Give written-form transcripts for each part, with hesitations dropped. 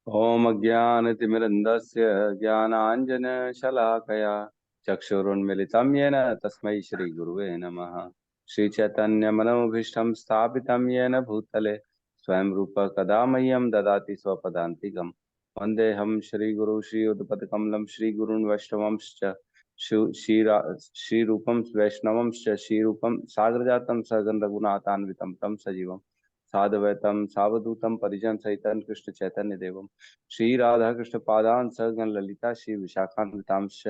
ओम अज्ञानतिमिरन्धस्य ज्ञानाञ्जनशलाकया चक्षुरुन्मिलितं येन तस्मै श्रीगुरुवे नमः। श्रीचैतन्यमनोभीष्टं स्थापितं येन भूतले स्वयं रूप कदा मह्यं ददाति स्वपदान्तिकं। वन्देऽहं श्रीगुरु श्रीयुतपदकमलं श्रीगुरून् वैष्णवंश्च श्रीरूपं वैष्णवंश्च श्रीरूपं सागरजातं सगं रघुनाथान्वितं तं सजीवं साधवैतं सावधूतं परिजन सहितं कृष्ण चैतन्य देवम श्री राधा कृष्ण पादान सहगण ललिता श्री विशाखान्वितांश।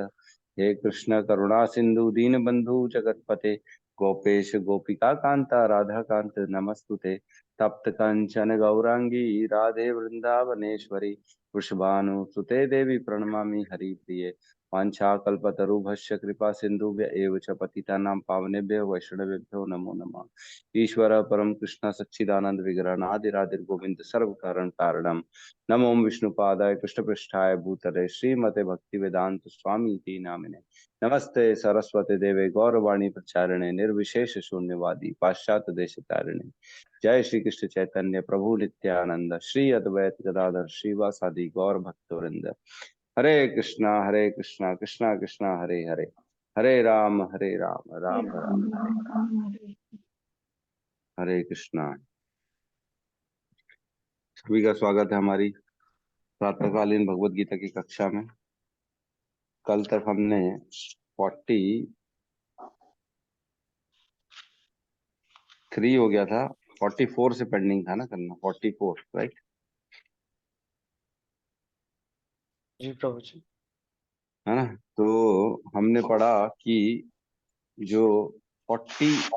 हे कृष्ण करुणा सिंधु दीन बंधु जगतपते गोपेश गोपिका कांता राधा कांत नमस्तुते। तप्त कंचन गौरांगी राधे वृंदावनेश्वरी वृषभानुसुते देवी प्रणमामि हरिप्रिये। वाञ्छाकल्पतरुभ्यश्च कृपा सिन्धुभ्य एव च पतितानां पावनेभ्यो वैष्णवेभ्यो नमो नमः। ईश्वर परम कृष्ण सच्चिदानंद विग्रह आदि राधे गोविंद सर्व कारण कारणम नमो विष्णुपादाय कृष्णपृष्ठाय भूतले श्रीमते भक्ति वेदांत स्वामी इति नामिने। नमस्ते सरस्वती देवे गौरवाणी प्रचारिणे निर्विशेष शून्यवादी पाश्चात्य देश तारिणे। जय श्री कृष्ण चैतन्य प्रभु नित्यानंद श्री अद्वैत गदाधर श्रीवासादि गौर भक्तवृंद। हरे कृष्णा कृष्णा कृष्णा हरे हरे हरे राम राम हरे राम राम हरे राम राम हरे। हरे कृष्णा। सभी का स्वागत है हमारी प्रातःकालीन भगवत गीता की कक्षा में। कल तक हमने 43 हो गया था, 44 से पेंडिंग था ना करना, 44 राइट जी प्रभु जी। है ना। तो हमने पढ़ा कि जो 40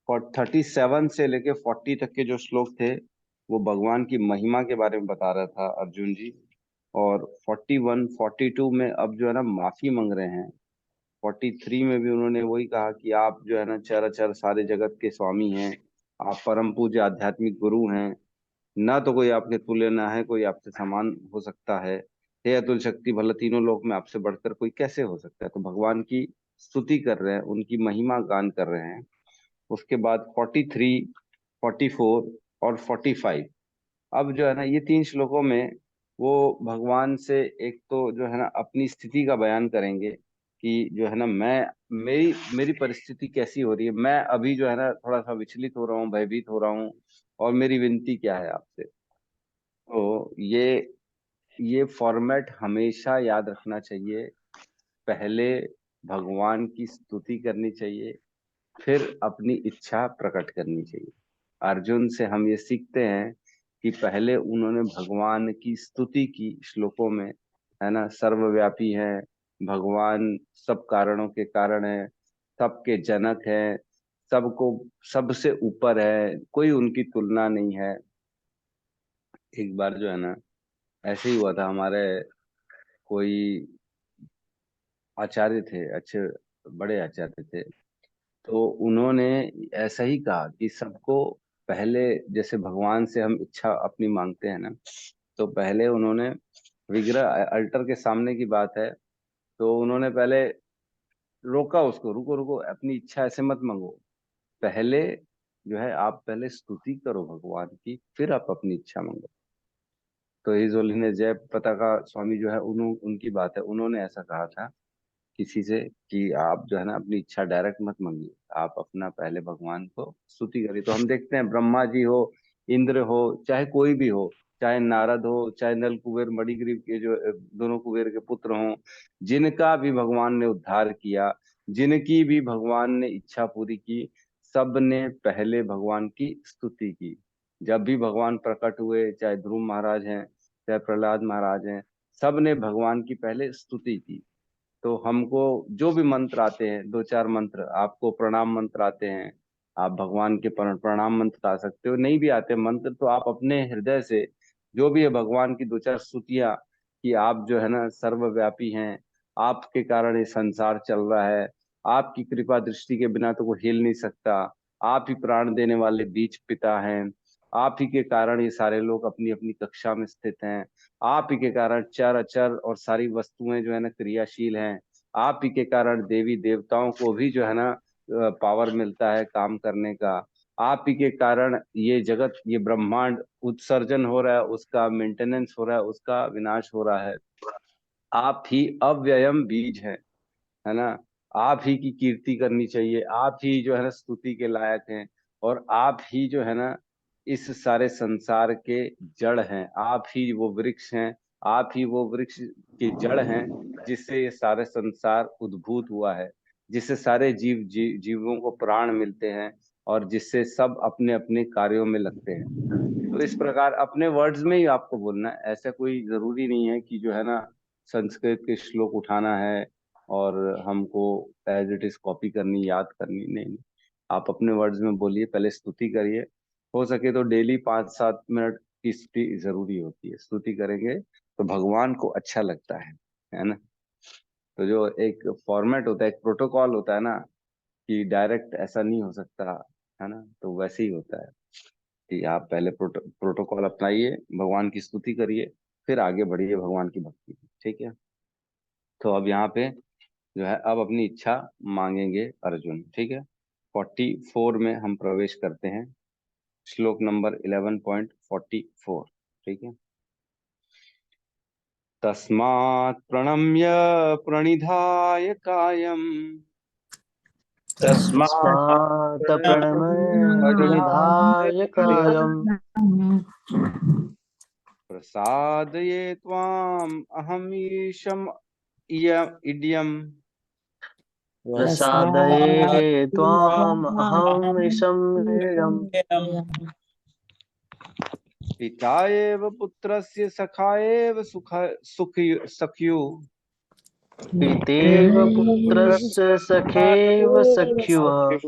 और 37 से लेके 40 तक के जो श्लोक थे वो भगवान की महिमा के बारे में बता रहा था अर्जुन जी। और 41 42 में अब जो है ना माफी मांग रहे हैं। 43 में भी उन्होंने वही कहा कि आप जो है ना चराचर सारे जगत के स्वामी हैं, आप परम पूज्य आध्यात्मिक गुरु हैं, ना तो कोई आपके तुल्य ना है कोई आपसे समान हो सकता है। हे अतुल शक्ति भला तीनों लोक में आपसे बढ़कर कोई कैसे हो सकता है। तो भगवान की स्तुति कर रहे हैं, उनकी महिमा गान कर रहे हैं। उसके बाद 43, 44 और 45, अब जो है ना ये तीन श्लोकों में वो भगवान से एक तो जो है ना अपनी स्थिति का बयान करेंगे कि जो है ना मैं मेरी मेरी परिस्थिति कैसी हो रही है, मैं अभी जो है ना थोड़ा सा विचलित हो रहा हूँ, भयभीत हो रहा हूँ, और मेरी विनती क्या है आपसे। तो ये फॉर्मेट हमेशा याद रखना चाहिए। पहले भगवान की स्तुति करनी चाहिए, फिर अपनी इच्छा प्रकट करनी चाहिए। अर्जुन से हम ये सीखते हैं कि पहले उन्होंने भगवान की स्तुति की श्लोकों में, है ना, सर्वव्यापी है भगवान, सब कारणों के कारण है, सबके जनक है, सबको सबसे ऊपर है, कोई उनकी तुलना नहीं है। एक बार जो है ना ऐसे ही हुआ था, हमारे कोई आचार्य थे, अच्छे बड़े आचार्य थे। तो उन्होंने ऐसा ही कहा कि सबको पहले, जैसे भगवान से हम इच्छा अपनी मांगते हैं ना, तो पहले उन्होंने विग्रह अल्टर के सामने की बात है, तो उन्होंने पहले रोका उसको, रुको रुको, अपनी इच्छा ऐसे मत मांगो, पहले जो है आप पहले स्तुति करो भगवान की, फिर आप अपनी इच्छा मांगो। तो हिज होलीनेस जय पताका स्वामी जो है उनकी बात है, उन्होंने ऐसा कहा था किसी से कि आप जो है ना अपनी इच्छा डायरेक्ट मत मांगिए, आप अपना पहले भगवान को स्तुति करिए। तो हम देखते हैं ब्रह्मा जी हो, इंद्र हो, चाहे कोई भी हो, चाहे नारद हो, चाहे नल कुबेर मणिग्रीव के जो दोनों कुबेर के पुत्र हों, जिनका भी भगवान ने उद्धार किया, जिनकी भी भगवान ने इच्छा पूरी की, सब ने पहले भगवान की स्तुति की। जब भी भगवान प्रकट हुए, चाहे ध्रुव महाराज हैं, चाहे प्रहलाद महाराज हैं, सब ने भगवान की पहले स्तुति की। तो हमको जो भी मंत्र आते हैं, दो चार मंत्र, आपको प्रणाम मंत्र आते हैं, आप भगवान के प्रणाम मंत्र आ सकते हो। नहीं भी आते मंत्र तो आप अपने हृदय से जो भी है भगवान की दो चार स्तुतियां, कि आप जो है ना सर्वव्यापी हैं, आपके कारण ये संसार चल रहा है, आपकी कृपा दृष्टि के बिना तो कोई हिल नहीं सकता, आप ही प्राण देने वाले बीज पिता हैं, आप ही के कारण ये सारे लोग अपनी अपनी कक्षा में स्थित हैं, आप ही के कारण चर अचर और सारी वस्तुएं जो है ना क्रियाशील हैं, आप ही के कारण देवी देवताओं को भी जो है ना पावर मिलता है काम करने का। आप ही के कारण ये जगत, ये ब्रह्मांड उत्सर्जन हो रहा है, उसका मेंटेनेंस हो रहा है, उसका विनाश हो रहा है। आप ही अव्ययम बीज है ना। आप ही की कीर्ति करनी चाहिए, आप ही जो है ना स्तुति के लायक हैं। और आप ही जो है ना इस सारे संसार के जड़ हैं, आप ही वो वृक्ष हैं। आप ही वो वृक्ष की जड़ हैं जिससे ये सारे संसार उद्भूत हुआ है, जिससे सारे जीवों को प्राण मिलते हैं, और जिससे सब अपने अपने कार्यों में लगते हैं। तो इस प्रकार अपने वर्ड्स में ही आपको बोलना है, ऐसा कोई जरूरी नहीं है कि जो है ना संस्कृत के श्लोक उठाना है और हमको एज इट इज कॉपी करनी, याद करनी, नहीं नहीं। आप अपने वर्ड्स में बोलिए, पहले स्तुति करिए। हो सके तो डेली 5-7 मिनट की स्तुति जरूरी होती है, स्तुति करेंगे तो भगवान को अच्छा लगता है ना। तो जो एक फॉर्मेट होता है, एक प्रोटोकॉल होता है ना, कि डायरेक्ट ऐसा नहीं हो सकता, है ना, तो वैसे ही होता है कि आप पहले प्रोटोकॉल अपनाइए, भगवान की स्तुति करिए, फिर आगे बढ़िए भगवान की भक्ति में। ठीक है। तो अब यहाँ पे जो है अब अपनी इच्छा मांगेंगे अर्जुन। ठीक है। 44 में हम प्रवेश करते हैं, श्लोक नंबर 11.44। ठीक है। तस्मात् प्रणम्य प्रणिधाय कायम् तस्मात् प्रणमय प्रणिधाय कायम् प्रसादये त्वाम् अहमीशम् इड्यम् प्रसादये त्वाम् अहम् ईशम् पिता एव पुत्रस्य सखा एव सख्यु पितेव पुत्रस्य सखेव सख्युः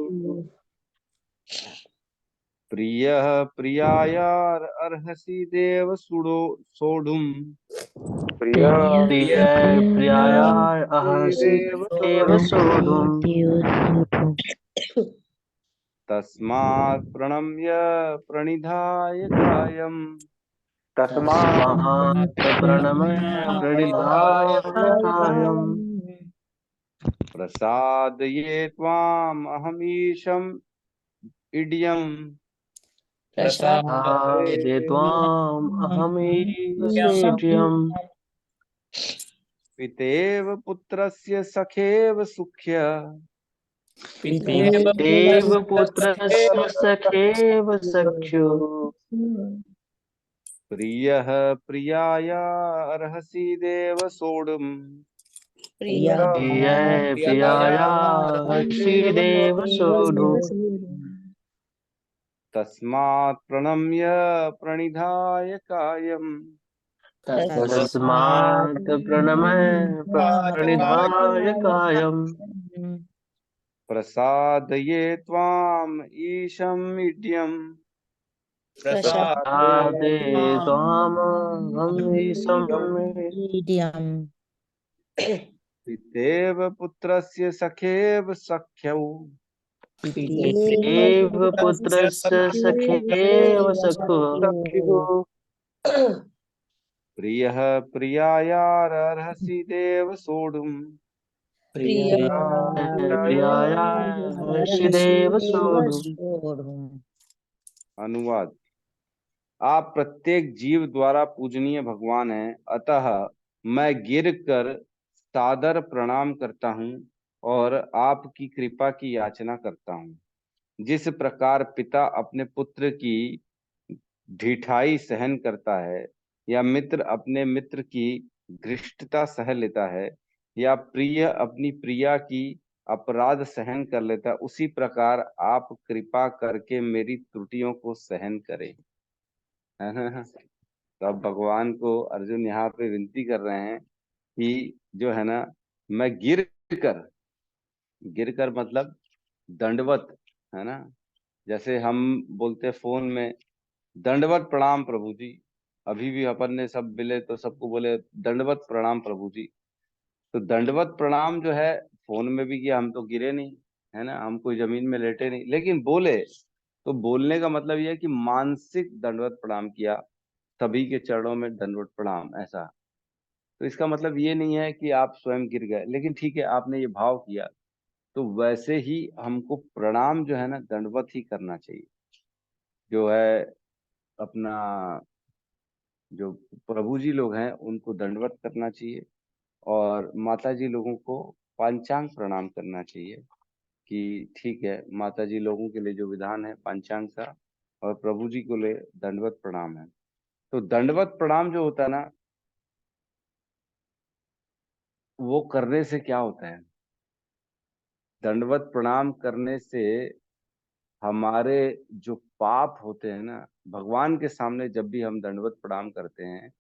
प्रियः प्रियायार अर्हसि देव सुडो सोढुम् प्रिय प्रियाया अहसि देव सोढुम् तस्मात् प्रणम्य प्रणिधाय कायम् तस्मात् प्रणमय प्रणिधाय कायम् प्रसादये त्वाम् अहमीशम् इड्यम् प्रसादे त्वाम् अहमीशेट्यम् पितेव पुत्रस्य सखेव सुख्य पितेव पुत्रस्य सखेव सख्युः प्रियः प्रियाया अर्हसि देव सोढुम् प्रिय प्रियाया हर्षि देव सोढुम् तस्मात् प्रणम्य प्रणिधाय कायम् तस्मात् प्रणमय प्रणिधाय कायम् प्रसादये त्वाम् ईशम् इड्यम् प्रसादे त्वामहमीशम् पितेव पुत्रस्य सखेव सख्यौ पितेव पुत्रस्य सखेव सखुः प्रियः प्रियायारर्हसि देव सोढुम् प्रियाया हर्षि देव सोढुम् अनुवाद। आप प्रत्येक जीव द्वारा पूजनीय भगवान हैं, अतः मैं गिर कर सादर प्रणाम करता हूँ और आपकी कृपा की याचना करता हूँ। जिस प्रकार पिता अपने पुत्र की ढिठाई सहन करता है, या मित्र अपने मित्र की घृष्टता सह लेता है, या प्रिय अपनी प्रिया की अपराध सहन कर लेता है, उसी प्रकार आप कृपा करके मेरी त्रुटियों को सहन करें। है ना। तो अब भगवान को अर्जुन यहाँ पे विनती कर रहे हैं कि जो है ना, मैं कर गिर कर मतलब दंडवत, है ना। जैसे हम बोलते हैं फोन में, दंडवत प्रणाम प्रभु जी। अभी भी अपन ने सब मिले तो सबको बोले दंडवत प्रणाम प्रभु जी। तो दंडवत प्रणाम जो है फोन में भी किया, हम तो गिरे नहीं, है ना, हम कोई जमीन में लेटे नहीं, लेकिन बोले तो बोलने का मतलब यह है कि मानसिक दंडवत प्रणाम किया, सभी के चरणों में दंडवत प्रणाम, ऐसा। तो इसका मतलब ये नहीं है कि आप स्वयं गिर गए, लेकिन ठीक है आपने ये भाव किया, तो वैसे ही हमको प्रणाम जो है ना दंडवत ही करना चाहिए। जो है अपना जो प्रभु जी लोग हैं उनको दंडवत करना चाहिए, और माता जी लोगों को पंचांग प्रणाम करना चाहिए कि ठीक है, माता जी लोगों के लिए जो विधान है पंचांग का, और प्रभु जी को लिए दंडवत प्रणाम है। तो दंडवत प्रणाम जो होता है ना, वो करने से क्या होता है? दंडवत प्रणाम करने से हमारे जो पाप होते हैं ना, भगवान के सामने जब भी हम दंडवत प्रणाम करते हैं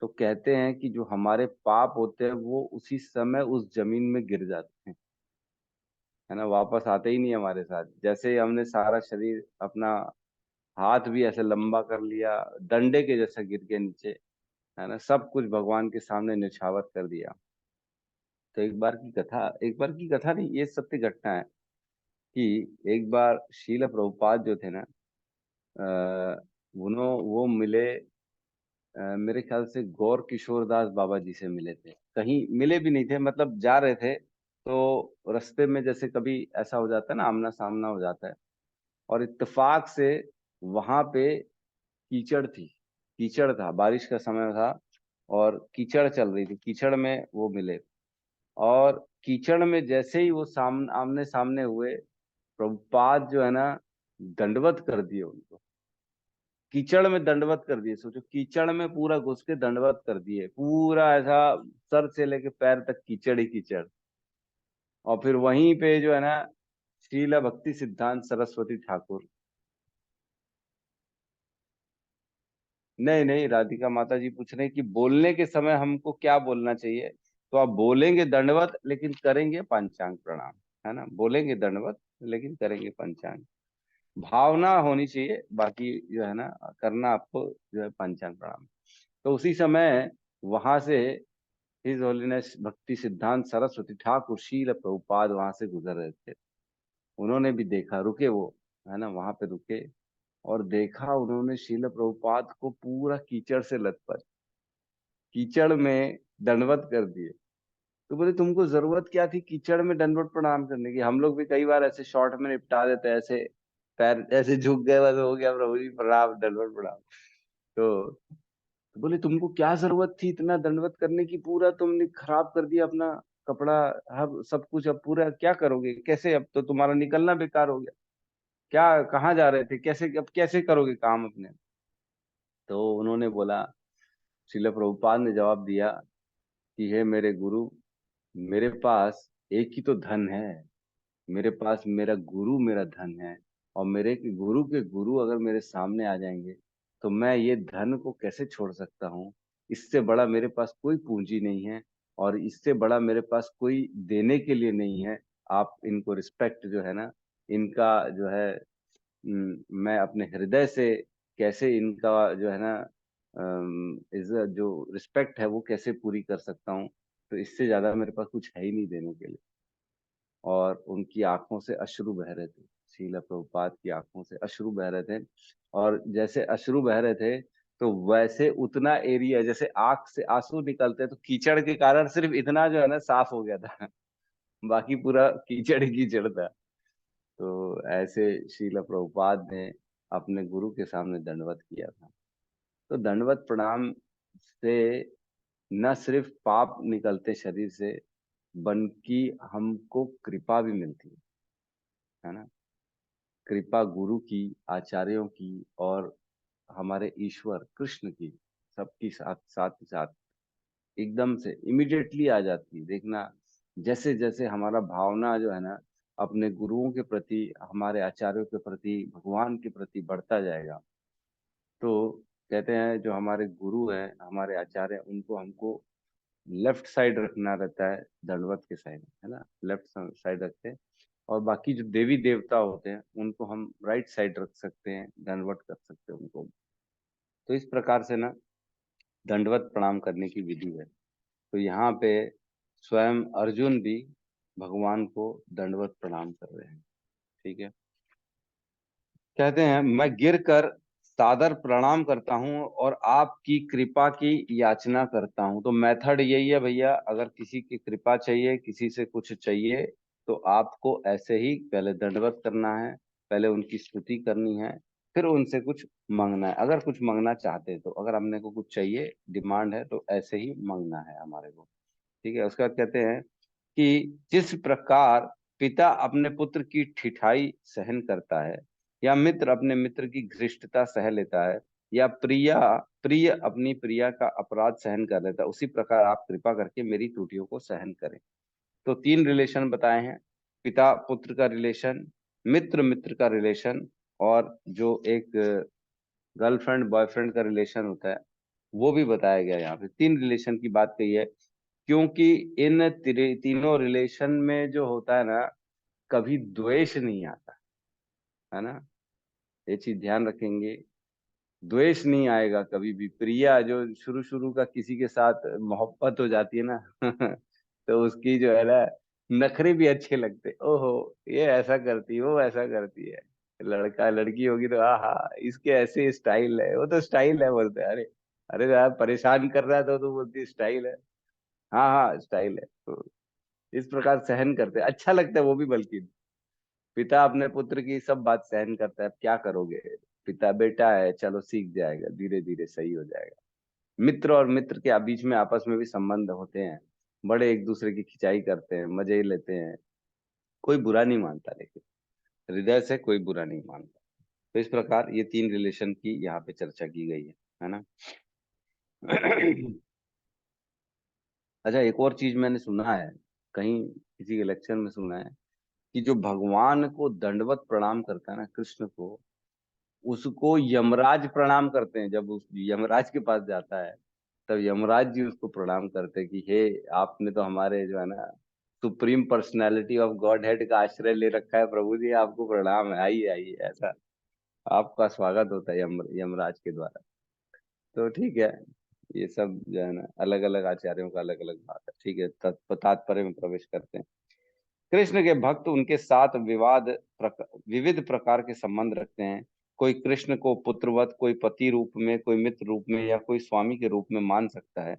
तो कहते हैं कि जो हमारे पाप होते हैं वो उसी समय उस जमीन में गिर जाते हैं, है ना, वापस आते ही नहीं हमारे साथ। जैसे ही हमने सारा शरीर अपना हाथ भी ऐसे लंबा कर लिया, डंडे के जैसा गिर के नीचे, है ना, सब कुछ भगवान के सामने निछावर कर दिया। तो एक बार की कथा नहीं, ये सत्य घटना है कि एक बार शील प्रभुपाद जो थे ना, वो मिले, मेरे ख्याल से गौर किशोर दास बाबा जी से मिले थे। कहीं मिले भी नहीं थे, मतलब जा रहे थे तो रास्ते में जैसे कभी ऐसा हो जाता है ना, आमना सामना हो जाता है, और इत्तेफाक से वहां पे कीचड़ थी, कीचड़ था, बारिश का समय था और कीचड़ चल रही थी, कीचड़ में वो मिले। और कीचड़ में जैसे ही वो आमने सामने हुए, प्रभुपाद जो है ना, दंडवत कर दिए उनको, कीचड़ में दंडवत कर दिए। सोचो, कीचड़ में पूरा घुस के दंडवत कर दिए, पूरा ऐसा सर से लेके पैर तक कीचड़ ही कीचड़। और फिर वहीं पे जो है ना, श्रीला भक्ति सिद्धांत सरस्वती ठाकुर, नहीं नहीं, राधिका माता जी पूछ रहे हैं कि बोलने के समय हमको क्या बोलना चाहिए। तो आप बोलेंगे दंडवत लेकिन करेंगे पंचांग प्रणाम, है ना, बोलेंगे दंडवत लेकिन करेंगे पंचांग। भावना होनी चाहिए, बाकी जो है ना, करना आपको जो है पंचांग प्रणाम। तो उसी समय वहां से हिज होलीनेस भक्ति सिद्धांत सरस्वती ठाकुर शील प्रभुपाद वहां से गुजर रहे थे। उन्होंने भी देखा, रुके वो, है ना, वहां पे रुके और देखा उन्होंने शील प्रभुपाद को पूरा कीचड़ से लथपथ, कीचड़ में दंडवत कर दिए। तो बोले तुमको जरूरत क्या थी कीचड़ में दंडवत प्रणाम करने की? हम लोग भी कई बार ऐसे शॉर्ट में निपटा देते हैं, ऐसे पैर ऐसे झुक गए, बस हो गया, प्रभु जी प्रणाम, दंडवत प्रणाम। तो बोले तुमको क्या जरूरत थी इतना दंडवत करने की? पूरा तुमने खराब कर दिया अपना कपड़ा, हर सब कुछ, अब पूरा क्या करोगे, कैसे, अब तो तुम्हारा निकलना बेकार हो गया, क्या कहाँ जा रहे थे, कैसे, अब कैसे करोगे काम अपने? तो उन्होंने बोला, श्रील प्रभुपाद ने जवाब दिया कि हे मेरे गुरु, मेरे पास एक ही तो धन है, मेरे पास मेरा गुरु मेरा धन है। और मेरे गुरु के गुरु अगर मेरे सामने आ जाएंगे तो मैं ये धन को कैसे छोड़ सकता हूँ? इससे बड़ा मेरे पास कोई पूंजी नहीं है, और इससे बड़ा मेरे पास कोई देने के लिए नहीं है। आप इनको रिस्पेक्ट जो है ना, इनका जो है, मैं अपने हृदय से कैसे इनका जो है ना, इज्जत जो रिस्पेक्ट है वो कैसे पूरी कर सकता हूँ? तो इससे ज्यादा मेरे पास कुछ है ही नहीं देने के लिए। और उनकी आंखों से अश्रु बह रहे थे, शीला प्रभुपाद की आंखों से अश्रु बह रहे थे। और जैसे अश्रु बह रहे थे, तो वैसे उतना एरिया, जैसे आंख से आंसू निकलते हैं, तो कीचड़ के कारण सिर्फ इतना जो है ना साफ हो गया था, बाकी पूरा कीचड़ ही कीचड़ था। तो ऐसे शीला प्रभुपाद ने अपने गुरु के सामने दंडवत किया था। तो दंडवत प्रणाम से न सिर्फ पाप निकलते शरीर से, बल्कि हमको कृपा भी मिलती है ना, कृपा गुरु की, आचार्यों की, और हमारे ईश्वर कृष्ण की, सबकी साथ साथ ही साथ एकदम से इमिडिएटली आ जाती है। देखना, जैसे जैसे हमारा भावना जो है ना अपने गुरुओं के प्रति, हमारे आचार्यों के प्रति, भगवान के प्रति बढ़ता जाएगा, तो कहते हैं जो हमारे गुरु हैं, हमारे आचार्य, उनको हमको लेफ्ट साइड रखना रहता है, दंडवत के साइड, है ना, लेफ्ट साइड रखते हैं। और बाकी जो देवी देवता होते हैं उनको हम राइट साइड रख सकते हैं, दंडवत कर सकते हैं उनको। तो इस प्रकार से ना दंडवत प्रणाम करने की विधि है। तो यहाँ पे स्वयं अर्जुन भी भगवान को दंडवत प्रणाम कर रहे हैं। ठीक है, कहते हैं मैं गिर कर सादर प्रणाम करता हूँ और आपकी कृपा की याचना करता हूँ। तो मेथड यही है भैया, अगर किसी की कृपा चाहिए, किसी से कुछ चाहिए, तो आपको ऐसे ही पहले दंडवत करना है, पहले उनकी स्तुति करनी है, फिर उनसे कुछ मांगना है, अगर कुछ मांगना चाहते हैं तो, अगर हमने को कुछ चाहिए, डिमांड है, तो ऐसे ही मांगना है हमारे को। ठीक है। उसके बाद कहते हैं कि जिस प्रकार पिता अपने पुत्र की ठिठाई सहन करता है, या मित्र अपने मित्र की घृष्टता सह लेता है, या प्रिया प्रिय अपनी प्रिया का अपराध सहन कर लेता है, उसी प्रकार आप कृपा करके मेरी त्रुटियों को सहन करें। तो तीन रिलेशन बताए हैं, पिता पुत्र का रिलेशन, मित्र मित्र का रिलेशन, और जो एक गर्लफ्रेंड बॉयफ्रेंड का रिलेशन होता है वो भी बताया गया। यहाँ पे तीन रिलेशन की बात कही है, क्योंकि इन तीनों रिलेशन में जो होता है ना, कभी द्वेष नहीं आता है ना। ये चीज ध्यान रखेंगे, द्वेष नहीं आएगा कभी भी। प्रिया जो शुरू शुरू का किसी के साथ मोहब्बत हो जाती है ना तो उसकी जो है ना, नखरे भी अच्छे लगते, ओहो ये ऐसा करती, वो ऐसा करती है। लड़का लड़की होगी तो हाँ इसके ऐसे स्टाइल है, वो तो स्टाइल है बोलते हैं। अरे अरे यार परेशान कर रहा है तो बोलती स्टाइल है। हाँ हाँ स्टाइल है। तो इस प्रकार सहन करते हैं, अच्छा लगता है वो भी। बल्कि पिता अपने पुत्र की सब बात सहन करता है, अब क्या करोगे, पिता बेटा है, चलो सीख जाएगा, धीरे धीरे सही हो जाएगा। मित्र और मित्र के बीच में आपस में भी संबंध होते हैं, बड़े एक दूसरे की खिंचाई करते हैं, मजे लेते हैं, कोई बुरा नहीं मानता, लेकिन हृदय से कोई बुरा नहीं मानता। तो इस प्रकार ये तीन रिलेशन की यहाँ पे चर्चा की गई है ना। अच्छा, एक और चीज मैंने सुना है, कहीं किसी के लेक्चर में सुना है, कि जो भगवान को दंडवत प्रणाम करता है ना, कृष्ण को, उसको यमराज प्रणाम करते हैं। जब उस यमराज के पास जाता है, तब यमराज जी उसको प्रणाम करते हैं कि हे, आपने तो हमारे जो है ना supreme personality of God head का आश्रय ले रखा है, प्रभु जी आपको प्रणाम है, आइए आइए, ऐसा आपका स्वागत होता है यमराज के द्वारा। तो ठीक है, ये सब जो है ना अलग अलग आचार्यों का अलग अलग बात है। ठीक है, तात्पर्य में प्रवेश करते हैं। कृष्ण के भक्त उनके साथ विविध प्रकार के संबंध रखते हैं। कोई कृष्ण को पुत्रवत, कोई पति रूप में, कोई मित्र रूप में, या कोई स्वामी के रूप में मान सकता है।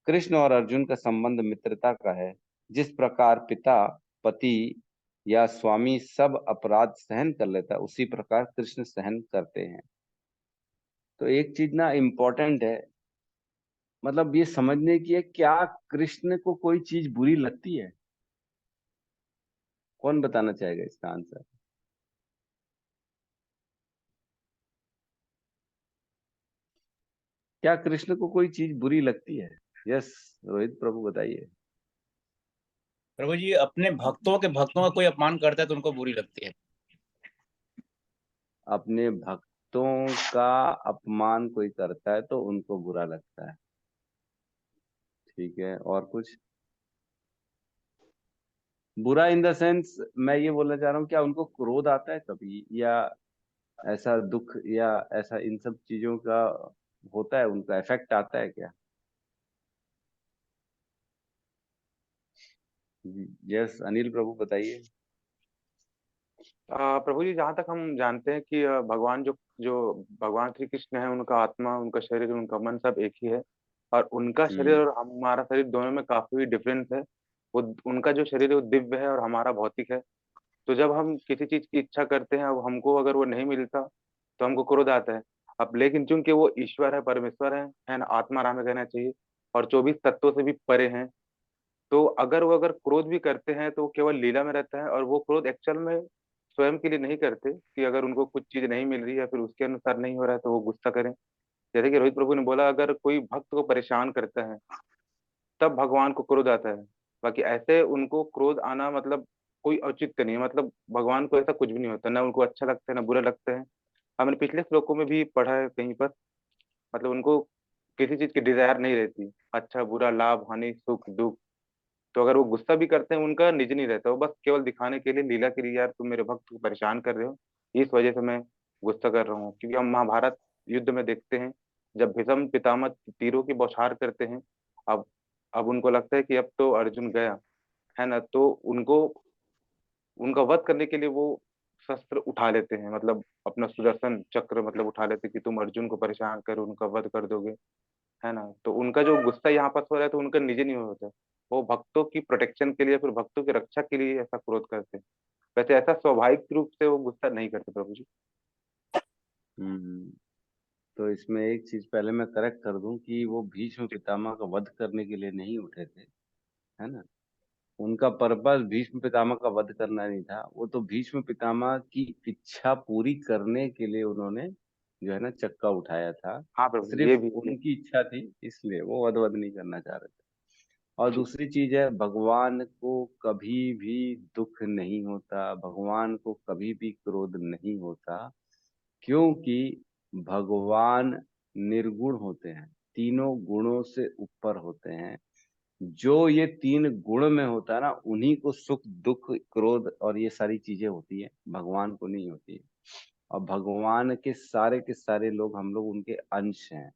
कृष्ण और अर्जुन का संबंध मित्रता का है। जिस प्रकार पिता, पति या स्वामी सब अपराध सहन कर लेता है, उसी प्रकार कृष्ण सहन करते हैं। तो एक चीज ना इम्पोर्टेंट है, मतलब ये समझने की है, क्या कृष्ण को कोई चीज बुरी लगती है? कौन बताना चाहेगा इसका आंसर? क्या कृष्ण को कोई चीज बुरी लगती है? यस, रोहित प्रभु बताइए। प्रभु जी, अपने भक्तों का कोई अपमान करता है तो उनको बुरी लगती है। अपने भक्तों का अपमान कोई करता है तो उनको बुरा लगता है। ठीक है, और कुछ? बुरा इन द सेंस, मैं ये बोलना चाह रहा हूँ, क्या उनको क्रोध आता है कभी, या ऐसा दुख, या ऐसा इन सब चीजों का होता है, उनका इफेक्ट आता है क्या? यस, अनिल प्रभु बताइए। प्रभु जी, जहाँ तक हम जानते हैं कि भगवान जो जो भगवान श्री कृष्ण है, उनका आत्मा, उनका शरीर, उनका मन सब एक ही है। और उनका शरीर हम्म। और हमारा शरीर दोनों में काफी डिफरेंस है। वो उनका जो शरीर है वो दिव्य है और हमारा भौतिक है। तो जब हम किसी चीज की इच्छा करते हैं, अब हमको अगर वो नहीं मिलता तो हमको क्रोध आता है। अब लेकिन चूंकि वो ईश्वर है, परमेश्वर है ना, आत्मा राम में कहना चाहिए, और 24 तत्वों से भी परे हैं। तो अगर क्रोध भी करते हैं तो वो केवल लीला में रहता है, और वो क्रोध एक्चुअल में स्वयं के लिए नहीं करते, कि अगर उनको कुछ चीज नहीं मिल रही है या फिर उसके अनुसार नहीं हो रहा है तो वो गुस्सा करें। जैसे कि रोहित प्रभु ने बोला, अगर कोई भक्त को परेशान करता है तब भगवान को क्रोध आता है। बाकी ऐसे उनको क्रोध आना मतलब कोई औचित्य नहीं है। मतलब भगवान को ऐसा कुछ भी नहीं होता, ना उनको अच्छा लगता है ना बुरा लगता है। हमने पिछले श्लोकों में भी पढ़ा है कहीं पर, मतलब उनको किसी चीज की डिजायर नहीं रहती, अच्छा बुरा, लाभ हानि, सुख दुख। तो अगर वो गुस्सा भी करते हैं, उनका निज नहीं रहता, वो बस केवल दिखाने के लिए, लीला के लिए, यार तुम मेरे भक्त को परेशान कर रहे हो, इस वजह से मैं गुस्सा कर रहा हूँ। क्योंकि हम महाभारत युद्ध में देखते हैं, जब भीष्म पितामह तीरों की बौछार करते हैं, अब अब उनको लगता है कि अब तो अर्जुन गया, है ना, तो उनको उनका वध करने के लिए वो शस्त्र उठा लेते हैं, मतलब अपना सुदर्शन चक्र मतलब उठा लेते हैं कि तुम अर्जुन को परेशान कर उनका वध कर दोगे, है ना। तो उनका जो गुस्सा यहाँ पर हो रहा है तो उनका निजी नहीं होता, वो भक्तों की प्रोटेक्शन के लिए, फिर भक्तों की रक्षा के लिए ऐसा क्रोध करते हैं। वैसे ऐसा स्वाभाविक रूप से वो गुस्सा नहीं करते प्रभु जी। तो इसमें एक चीज पहले मैं करेक्ट कर दूं कि वो भीष्म पितामह का वध करने के लिए नहीं उठे थे, है ना। उनका पर्पस भीष्म पितामह का वध करना नहीं था, वो तो भीष्म पितामह की इच्छा पूरी करने के लिए उन्होंने जो है ना चक्का उठाया था। हाँ प्रभु ये सिर्फ भी है। उनकी इच्छा थी, इसलिए वो वध वध नहीं करना चाह रहे थे। और जी दूसरी चीज है, भगवान को कभी भी दुख नहीं होता, भगवान को कभी भी क्रोध नहीं होता, क्योंकि भगवान निर्गुण होते हैं, तीनों गुणों से ऊपर होते हैं। जो ये तीन गुण में होता है ना, उन्हीं को सुख दुख क्रोध और ये सारी चीजें होती है, भगवान को नहीं होती है। और भगवान के सारे लोग, हम लोग उनके अंश हैं।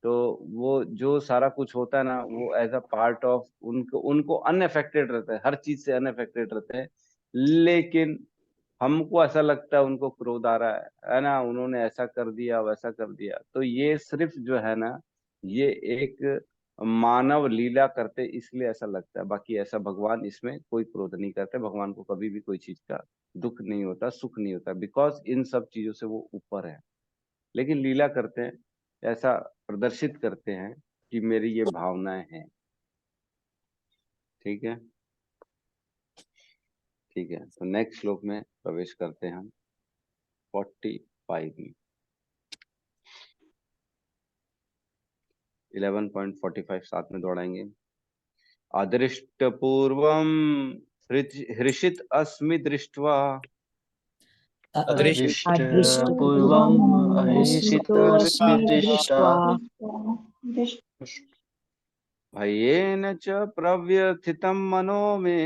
तो वो जो सारा कुछ होता है ना, वो एज अ पार्ट ऑफ उनको उनको अनअफेक्टेड रहता है, हर चीज से अनअफेक्टेड रहते हैं। लेकिन हमको ऐसा लगता है उनको क्रोध आ रहा है ना, उन्होंने ऐसा कर दिया वैसा कर दिया, तो ये सिर्फ जो है ना, ये एक मानव लीला करते इसलिए ऐसा लगता है। बाकी ऐसा भगवान इसमें कोई क्रोध नहीं करते, भगवान को कभी भी कोई चीज का दुख नहीं होता, सुख नहीं होता, बिकॉज इन सब चीजों से वो ऊपर है। लेकिन लीला करते हैं, ऐसा प्रदर्शित करते हैं कि मेरी ये भावनाएं हैं। ठीक है, ठीक है, तो नेक्स्ट श्लोक में प्रवेश करते हैं हम 45 में। 11.45 साथ में दौड़ाएंगे। अदृष्ट पूर्वम हृषित अस्मि दृष्ट्वा अदृश्य अदृष्ट पूर्वम् अहर्षितोऽस्मि अदृष्टपूर्वमहर्षितोऽस्मि दृष्टा दृष्ट्वा भयेन च प्रव्यथितं मनो मे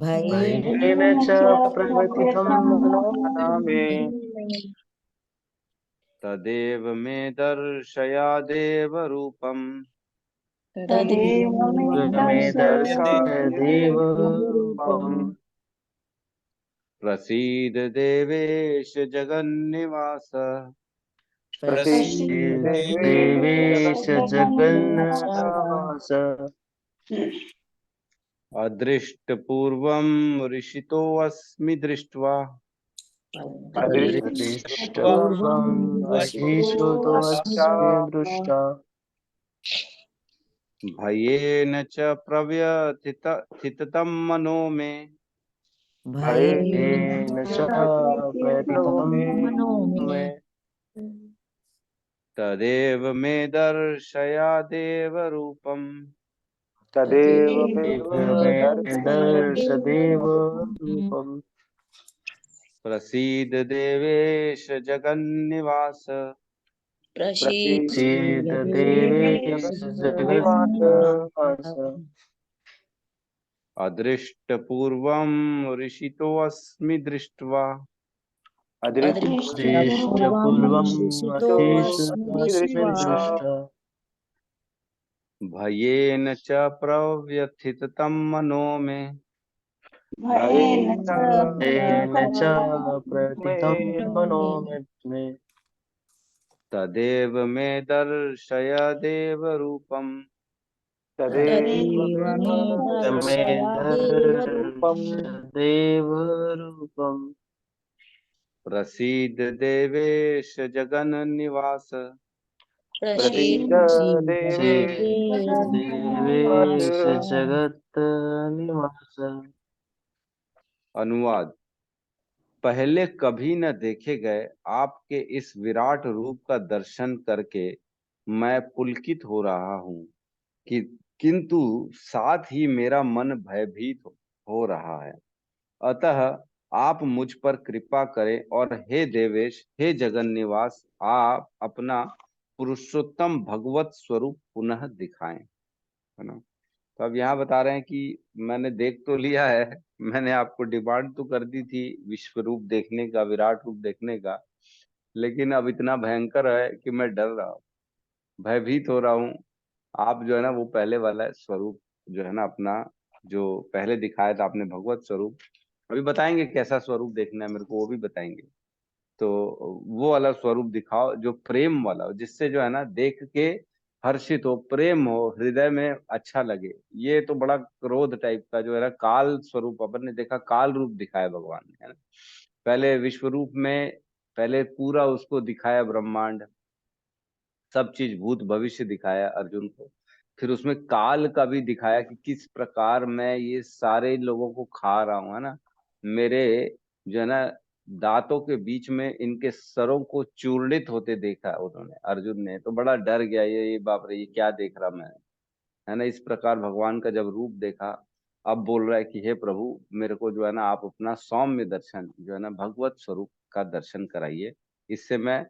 भयेन भयेन च प्रवर्तितं मनो नामे तदेव मे दर्शयादेव रूपम् तदेव मे मे दर्शय दर्शय देव देवरूपम् रूपम् प्रसीद देवेश जगन्निवास प्रसीद प्रसीद प्रसीद देवेश देवेश जगन्नाथ जगन्नाथ अदृष्ट पूर्वम ऋषितोऽस्मि दृष्ट्वा अदृष्टपूर्वम् अहर्षितोऽस्मि दृष्टा भयेन च प्रव्यथितं मनो मे भयेन येन च प्रथितं प्रथितं मनो मे मे तदेव मे दर्शयादेव रूपम् तदेव तदेव मे मे दर्शय दर्श देव देवरूपम् रूपम् प्रसीद देवेश जगन्निवास प्रसीद चेद देवेश देवेश जगन्निवास जगन्नाथ अदृष्ट पूर्वम ऋषितोऽस्मि दृष्ट्वा अदृष्टपूर्वं दृष्टपूर्वम् शिक्षितोऽस्मि अहर्षितोऽस्मि दृष्ट्वा दृष्टा भयेन च प्रव्यथितं मनो मे भयेन च येन च प्रथितं मनो प्रथितं मे तदेव मे दर्शयादेव रूपम् तदेव मे मे दर्शयादेवरूपम् दर्श देव रूपम् प्रसीद देवेश जगन्निवास प्रसीद चेद देवेश जगत निवास अनुवाद। पहले कभी न देखे गए आपके इस विराट रूप का दर्शन करके मैं पुलकित हो रहा हूँ, कि किंतु साथ ही मेरा मन भयभीत हो रहा है। अतः आप मुझ पर कृपा करें और हे देवेश, हे जगन निवास, आप अपना पुरुषोत्तम भगवत स्वरूप पुनः दिखाएं, है ना। तो अब यहाँ बता रहे हैं कि मैंने देख तो लिया है, मैंने आपको डिमांड तो कर दी थी विश्व रूप देखने का, विराट रूप देखने का, लेकिन अब इतना भयंकर है कि मैं डर रहा हूँ, भयभीत हो रहा हूँ। आप जो है ना वो पहले वाला स्वरूप जो है ना अपना, जो पहले दिखाया था आपने भगवत स्वरूप, अभी बताएंगे कैसा स्वरूप देखना है मेरे को, वो भी बताएंगे। तो वो वाला स्वरूप दिखाओ जो प्रेम वाला हो, जिससे जो है ना देख के हर्षित हो, प्रेम हो, हृदय में अच्छा लगे। ये तो बड़ा क्रोध टाइप का जो है ना काल स्वरूप अपन ने देखा, काल रूप दिखाया भगवान ने, है ना। पहले विश्व रूप में पहले पूरा उसको दिखाया ब्रह्मांड, सब चीज भूत भविष्य दिखाया अर्जुन को। फिर उसमें काल का भी दिखाया कि किस प्रकार मैं ये सारे लोगों को खा रहा हूँ, है ना। मेरे जो है ना दांतों के बीच में इनके सरों को चूर्णित होते देखा उन्होंने, अर्जुन ने। तो बड़ा डर गया, ये बाप रे, ये क्या देख रहा मैं, है ना। इस प्रकार भगवान का जब रूप देखा, अब बोल रहा है कि हे प्रभु, मेरे को जो है ना आप अपना सौम्य दर्शन, जो है ना भगवत स्वरूप का दर्शन कराइए। इससे मैं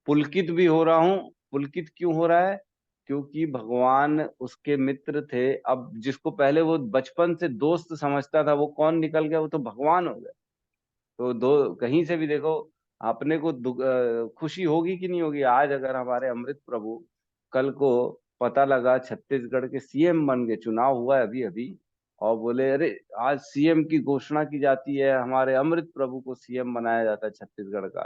पुलकित भी हो रहा हूँ। पुलकित क्यों हो रहा है? क्योंकि भगवान उसके मित्र थे। अब जिसको पहले वो बचपन से दोस्त समझता था, वो कौन निकल गया? वो तो भगवान हो गया। तो दो कहीं से भी देखो, अपने को खुशी होगी कि नहीं होगी? आज अगर हमारे अमृत प्रभु कल को पता लगा छत्तीसगढ़ के सीएम बन गए, चुनाव हुआ है अभी अभी, और बोले अरे आज सीएम की घोषणा की जाती है, हमारे अमृत प्रभु को सीएम बनाया जाता है छत्तीसगढ़ का,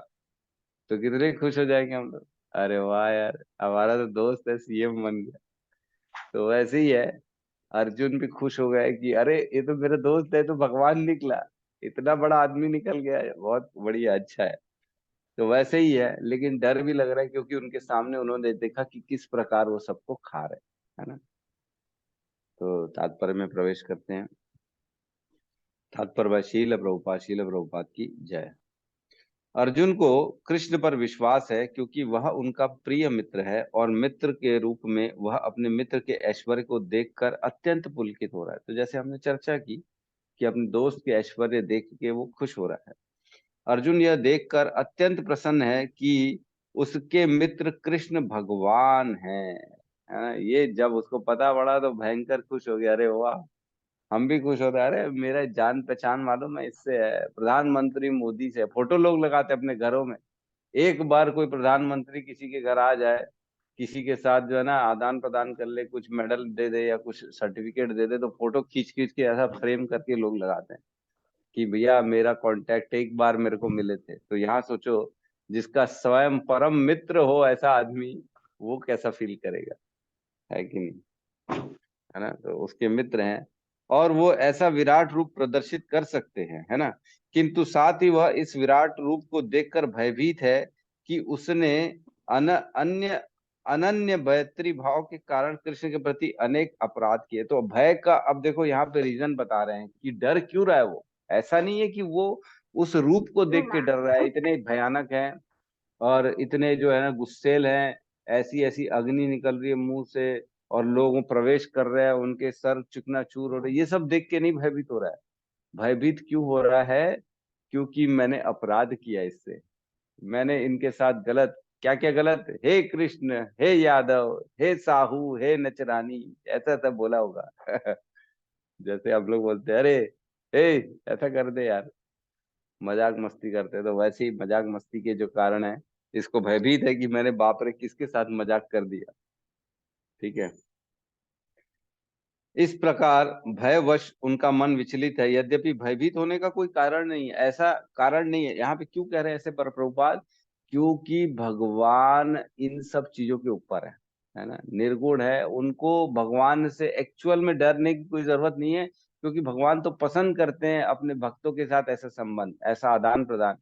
तो कितने खुश हो जाएंगे हम लोग। अरे वाह यार, हमारा तो दोस्त है सीएम बन गया। तो वैसे ही है, अर्जुन भी खुश हो गया कि अरे ये तो मेरा दोस्त है, तो भगवान निकला, इतना बड़ा आदमी निकल गया है, बहुत बढ़िया, अच्छा है। तो वैसे ही है, लेकिन डर भी लग रहा है क्योंकि उनके सामने उन्होंने देखा कि किस प्रकार वो सबको खा रहे, है ना। तो तात्पर्य में प्रवेश करते हैं। तात्पर्य शील प्रभुपाद की जय। अर्जुन को कृष्ण पर विश्वास है क्योंकि वह उनका प्रिय मित्र है, और मित्र के रूप में वह अपने मित्र के ऐश्वर्य को देखकर अत्यंत पुलकित हो रहा है। तो जैसे हमने चर्चा की कि अपने दोस्त के ऐश्वर्य देख के वो खुश हो रहा है। अर्जुन यह देखकर अत्यंत प्रसन्न है कि उसके मित्र कृष्ण भगवान हैं। ये जब उसको पता पड़ा तो भयंकर खुश हो गया। अरे वाह, हम भी खुश होते हैं। अरे मेरा जान पहचान मालूम है, इससे है, प्रधानमंत्री मोदी से। फोटो लोग लगाते अपने घरों में। एक बार कोई प्रधानमंत्री किसी के घर आ जाए, किसी के साथ जो है ना आदान प्रदान कर ले, कुछ मेडल दे दे या कुछ सर्टिफिकेट दे दे, तो फोटो खींच खींच के ऐसा फ्रेम करके लोग लगाते हैं कि भैया मेरा कांटेक्ट एक बार मेरे को मिले थे। तो यहाँ सोचो, जिसका स्वयं परम मित्र हो ऐसा आदमी, वो कैसा फील करेगा, है कि नहीं, है ना। तो उसके मित्र हैं और वो ऐसा विराट रूप प्रदर्शित कर सकते हैं, है ना। किंतु साथ ही वह इस विराट रूप को देखकर भयभीत है कि उसने अन्य अनन्य मैत्री भाव के कारण कृष्ण के प्रति अनेक अपराध किए। तो भय का अब देखो यहाँ पे रीजन बता रहे हैं कि डर क्यों रहा है वो। ऐसा नहीं है कि वो उस रूप को देख के डर रहा है, इतने भयानक है और इतने जो है ना गुस्सेल हैं, ऐसी ऐसी अग्नि निकल रही है मुंह से, और लोग प्रवेश कर रहे हैं, उनके सर चकनाचूर हो रहे, ये सब देख के नहीं भयभीत हो रहा है। भयभीत क्यों हो रहा है? क्योंकि मैंने अपराध किया इससे, मैंने इनके साथ गलत, क्या क्या गलत, हे कृष्ण, हे यादव, हे साहू, हे नचरानी, ऐसा ऐसा बोला होगा। जैसे हम लोग बोलते हैं, अरे हे ऐसा कर दे यार, मजाक मस्ती करते हैं। तो वैसे ही मजाक मस्ती के जो कारण है, इसको भयभीत है कि मैंने बाप रे किसके साथ मजाक कर दिया। ठीक है। इस प्रकार भयवश उनका मन विचलित है, यद्यपि भयभीत होने का कोई कारण नहीं है, ऐसा कारण नहीं है। यहाँ पे क्यों कह रहे हैं ऐसे पर प्रभुपाद? क्योंकि भगवान इन सब चीजों के ऊपर है ना, निर्गुण है। उनको भगवान से एक्चुअल में डरने की कोई जरूरत नहीं है, क्योंकि भगवान तो पसंद करते हैं अपने भक्तों के साथ ऐसा संबंध, ऐसा आदान प्रदान,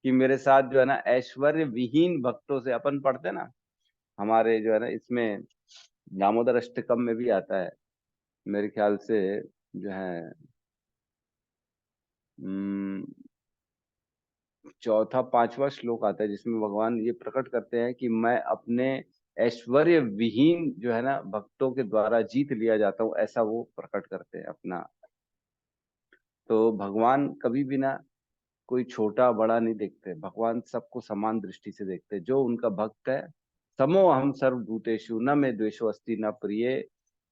कि मेरे साथ जो है ना ऐश्वर्य विहीन भक्तों से, अपन पढ़ते हैं ना हमारे जो है ना इसमें दामोदर अष्टकम में भी आता है मेरे ख्याल से, जो है उम, चौथा पांचवा श्लोक आता है जिसमें भगवान ये प्रकट करते हैं कि मैं अपने ऐश्वर्य विहीन जो है ना भक्तों के द्वारा जीत लिया जाता हूँ, ऐसा वो प्रकट करते हैं अपना। तो भगवान कभी भी ना कोई छोटा बड़ा नहीं देखते, भगवान सबको समान दृष्टि से देखते हैं। जो उनका भक्त है, समो हम सर्वभूतेषु न मे द्वेषो अस्ति न प्रिय,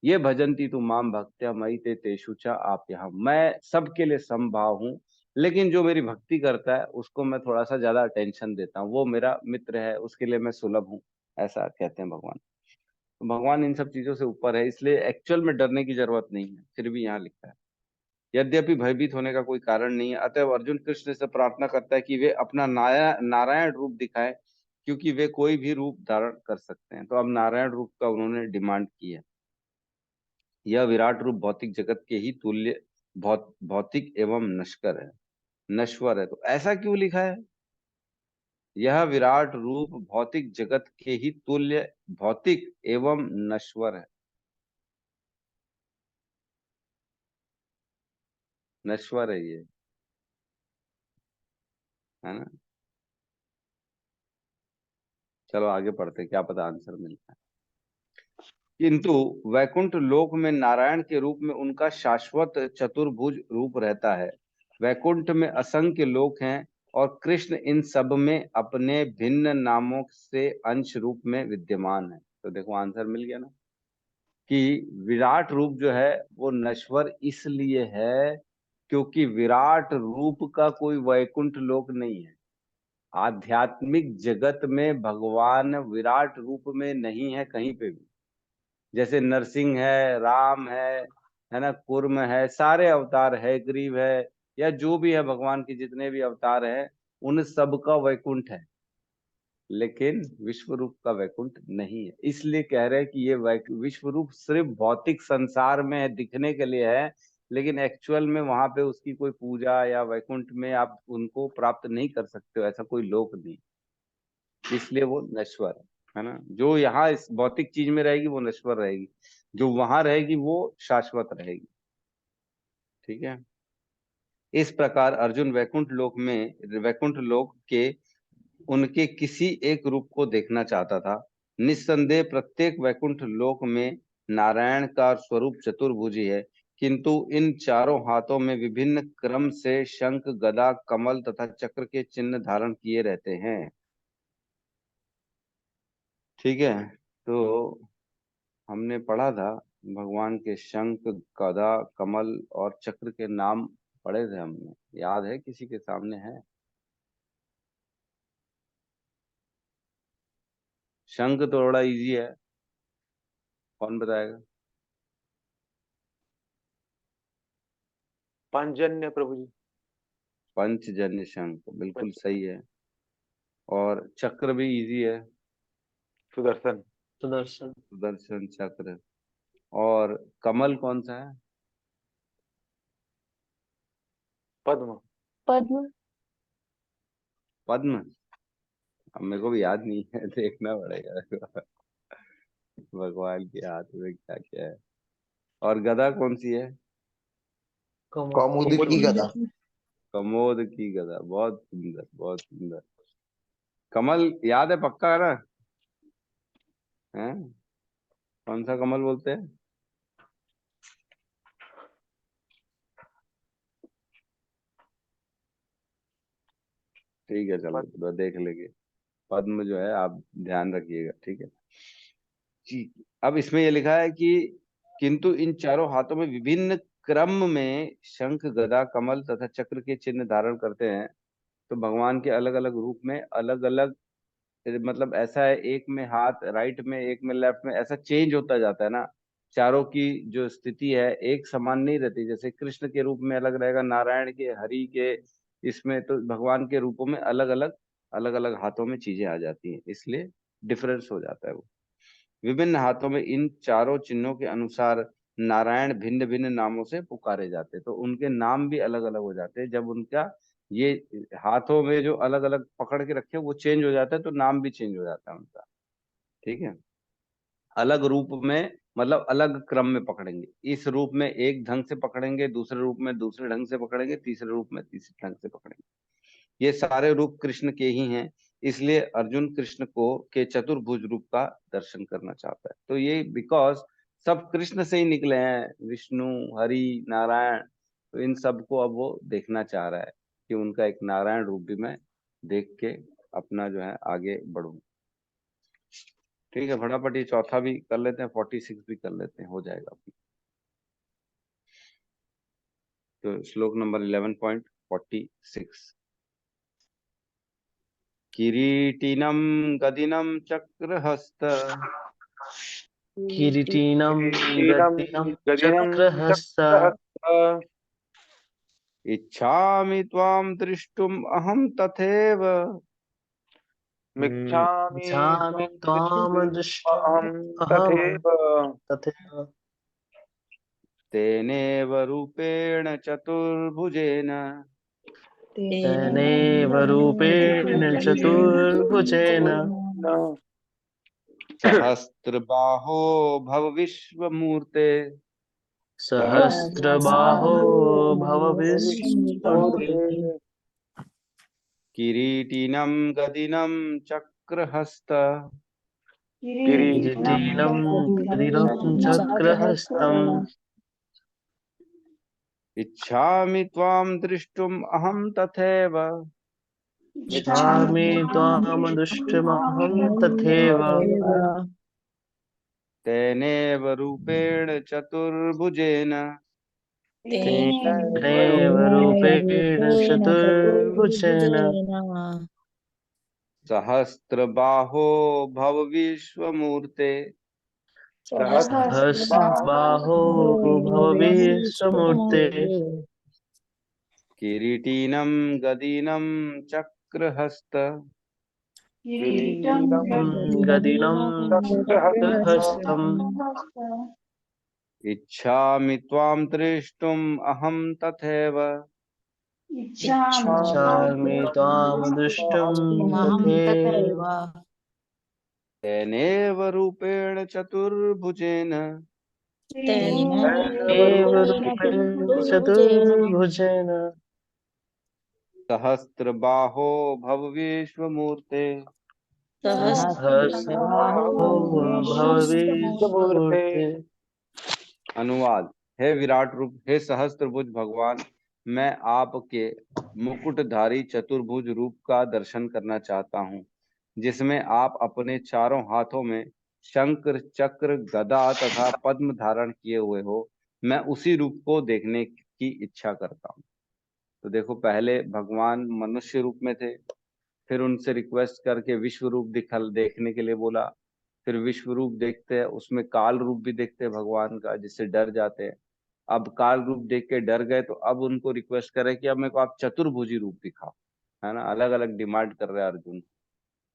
ये भजंती तू माम भक्त्या मयि ते तेषु च आप यहाँ। मैं सबके लिए समभाव हूँ, लेकिन जो मेरी भक्ति करता है उसको मैं थोड़ा सा ज्यादा अटेंशन देता हूँ, वो मेरा मित्र है, उसके लिए मैं सुलभ हूँ, ऐसा कहते हैं भगवान। तो भगवान इन सब चीजों से ऊपर है, इसलिए एक्चुअल में डरने की जरूरत नहीं है। फिर भी यहाँ लिखा है यद्यपि भयभीत होने का कोई कारण नहीं है। अतः अर्जुन कृष्ण से प्रार्थना करता है कि वे अपना नारायण रूप दिखाएं, क्योंकि वे कोई भी रूप धारण कर सकते हैं। तो अब नारायण रूप का उन्होंने डिमांड की है। यह विराट रूप भौतिक जगत के ही तुल्य भौतिक एवं नश्वर है। तो ऐसा क्यों लिखा है? यह विराट रूप भौतिक जगत के ही तुल्य भौतिक एवं नश्वर है। नश्वर है ये, है ना। चलो आगे पढ़ते, क्या पता आंसर मिलता है। किंतु वैकुंठ लोक में नारायण के रूप में उनका शाश्वत चतुर्भुज रूप रहता है। वैकुंठ में असंख्य लोक हैं और कृष्ण इन सब में अपने भिन्न नामों से अंश रूप में विद्यमान है। तो देखो आंसर मिल गया ना, कि विराट रूप जो है वो नश्वर इसलिए है क्योंकि विराट रूप का कोई वैकुंठ लोक नहीं है। आध्यात्मिक जगत में भगवान विराट रूप में नहीं है कहीं पे भी। जैसे नरसिंह है, राम है ना, कुर्म है, सारे अवतार है, ग्रीव है, या जो भी है भगवान के जितने भी अवतार हैं, उन सब का वैकुंठ है। लेकिन विश्व रूप का वैकुंठ नहीं है। इसलिए कह रहे हैं कि ये विश्व रूप सिर्फ भौतिक संसार में है, दिखने के लिए है, लेकिन एक्चुअल में वहां पे उसकी कोई पूजा या वैकुंठ में आप उनको प्राप्त नहीं कर सकते हो, ऐसा कोई लोक नहीं। इसलिए वो नश्वर है ना। जो यहाँ इस भौतिक चीज में रहेगी वो नश्वर रहेगी, जो वहां रहेगी वो शाश्वत रहेगी। ठीक है। इस प्रकार अर्जुन वैकुंठ लोक के उनके किसी एक रूप को देखना चाहता था। निस्संदेह प्रत्येक वैकुंठ लोक में नारायण का स्वरूप चतुर्भुजी है, किंतु इन चारों हाथों में विभिन्न क्रम से शंख, गदा, कमल तथा चक्र के चिन्ह धारण किए रहते हैं। ठीक है। तो हमने पढ़ा था भगवान के शंख, गदा, कमल और चक्र के नाम पढ़े थे हमने, याद है किसी के सामने है? शंख तो थोड़ा इजी है, कौन बताएगा? पांचजन्य प्रभु जी। पंचजन्य शंख बिल्कुल पंच सही है। और चक्र भी इजी है, सुदर्शन। सुदर्शन। सुदर्शन चक्र। और कमल कौन सा है? पद्म। पद्म। पद्म। अब मेरे को भी याद नहीं है, देखना पड़ेगा भगवान के हाथ में क्या क्या है। और गदा कौन सी है? कौमुदी कुमुद। की गदा। कमोद की गदा। बहुत सुंदर, बहुत सुंदर। कमल याद है पक्का, है ना? हैं? कौन सा कमल बोलते हैं? ठीक है चलो, पद्म। तो देख लेंगे। पद्म जो है आप ध्यान रखिएगा, ठीक है जी। अब इसमें ये लिखा है कि किंतु इन चारों हाथों में विभिन्न क्रम में शंख, गदा, कमल तथा चक्र के चिन्ह धारण करते हैं। तो भगवान के अलग अलग रूप में अलग अलग, मतलब ऐसा है, एक में हाथ राइट में, एक में लेफ्ट में, ऐसा चेंज होता जाता है ना। चारों की जो स्थिति है एक समान नहीं रहती। जैसे कृष्ण के रूप में अलग रहेगा, नारायण के, हरि के, इसमें तो भगवान के रूपों में अलग अलग, अलग अलग हाथों में चीजें आ जाती हैं, इसलिए डिफरेंस हो जाता है वो। विभिन्न हाथों में इन चारों चिन्हों के अनुसार नारायण भिन्न भिन्न नामों से पुकारे जाते हैं। तो उनके नाम भी अलग अलग हो जाते हैं जब उनका ये हाथों में जो अलग अलग पकड़ के रखे वो चेंज हो जाता है, तो नाम भी चेंज हो जाता है उनका। ठीक है। अलग रूप में मतलब अलग क्रम में पकड़ेंगे। इस रूप में एक ढंग से पकड़ेंगे, दूसरे रूप में दूसरे ढंग से पकड़ेंगे, तीसरे रूप में तीसरे ढंग से पकड़ेंगे। ये सारे रूप कृष्ण के ही हैं। इसलिए अर्जुन कृष्ण को के चतुर्भुज रूप का दर्शन करना चाहता है। तो ये बिकॉज सब कृष्ण से ही निकले हैं, विष्णु, हरि, नारायण। तो इन सब को अब वो देखना चाह रहा है कि उनका एक नारायण रूप भी मैं देख के अपना जो है आगे बढ़ूं। ठीक है, फटाफट ये चौथा भी कर लेते हैं, 46 भी कर लेते हैं, हो जाएगा। तो श्लोक नंबर 11.46। किरीटिनं गदिनं चक्रहस्त किरीटिनं किरीटिनं गदिनं गदिनं चक्रहस्ता। चक्रहस्त। इच्छामि त्वां द्रष्टुम् अहं तथैव मिच्छामि इच्छामि त्वं त्वां द्रष्टुम् द्रष्टुम् अहं अहं तथैव। तथैव। तेनैव रूपेण चतुर्भुजेन तेनैव रूपेण चतुर्भुजेन सहस्रबाहो भव विश्वमूर्ते सहस्रबाहो भव विष्णुमूर्ते किरीटिनं गदिनं चक्रहस्त किरीटिनं गदिनं चक्रहस्तम् इच्छामि त्वां द्रष्टुम् अहं तथैव इच्छामि त्वां दृष्टुमहं तथैव तेनैव रूपेण चतुर्भुजेन तेनैव रूपेण चतुर्भुजेन सहस्रबाहो भव विश्वमूर्ते सहस्रबाहो भव विश्वमूर्ते किरीटिनं गदिनं चक्रहस्त गदिनं चक्रहस्तम् इच्छामि त्वां द्रष्टुम् अहं तथैव इच्छामि त्वां द्रष्टुं तथैव तेनैव रूपेण चतुर्भुजेन तेनैव रूपेण चतुर्भुजेन सहस्रबाहो भव विश्वमूर्ते सहस्रबाहो भव विष्णुमूर्ते। अनुवाद। हे विराट रूप, हे सहस्त्रभुज भगवान, मैं आपके मुकुटधारी चतुर्भुज रूप का दर्शन करना चाहता हूँ, जिसमें आप अपने चारों हाथों में शंख चक्र गदा तथा पद्म धारण किए हुए हो। मैं उसी रूप को देखने की इच्छा करता हूँ। तो देखो, पहले भगवान मनुष्य रूप में थे, फिर उनसे रिक्वेस्ट करके विश्व रूप देखने के लिए बोला। फिर विश्व रूप देखते हैं, उसमें काल रूप भी देखते हैं भगवान का, जिससे डर जाते हैं। अब काल रूप देख के डर गए, तो अब उनको रिक्वेस्ट करे कि अब मेरे को आप चतुर्भुजी रूप दिखाओ, है ना। अलग अलग डिमांड कर रहे हैं अर्जुन,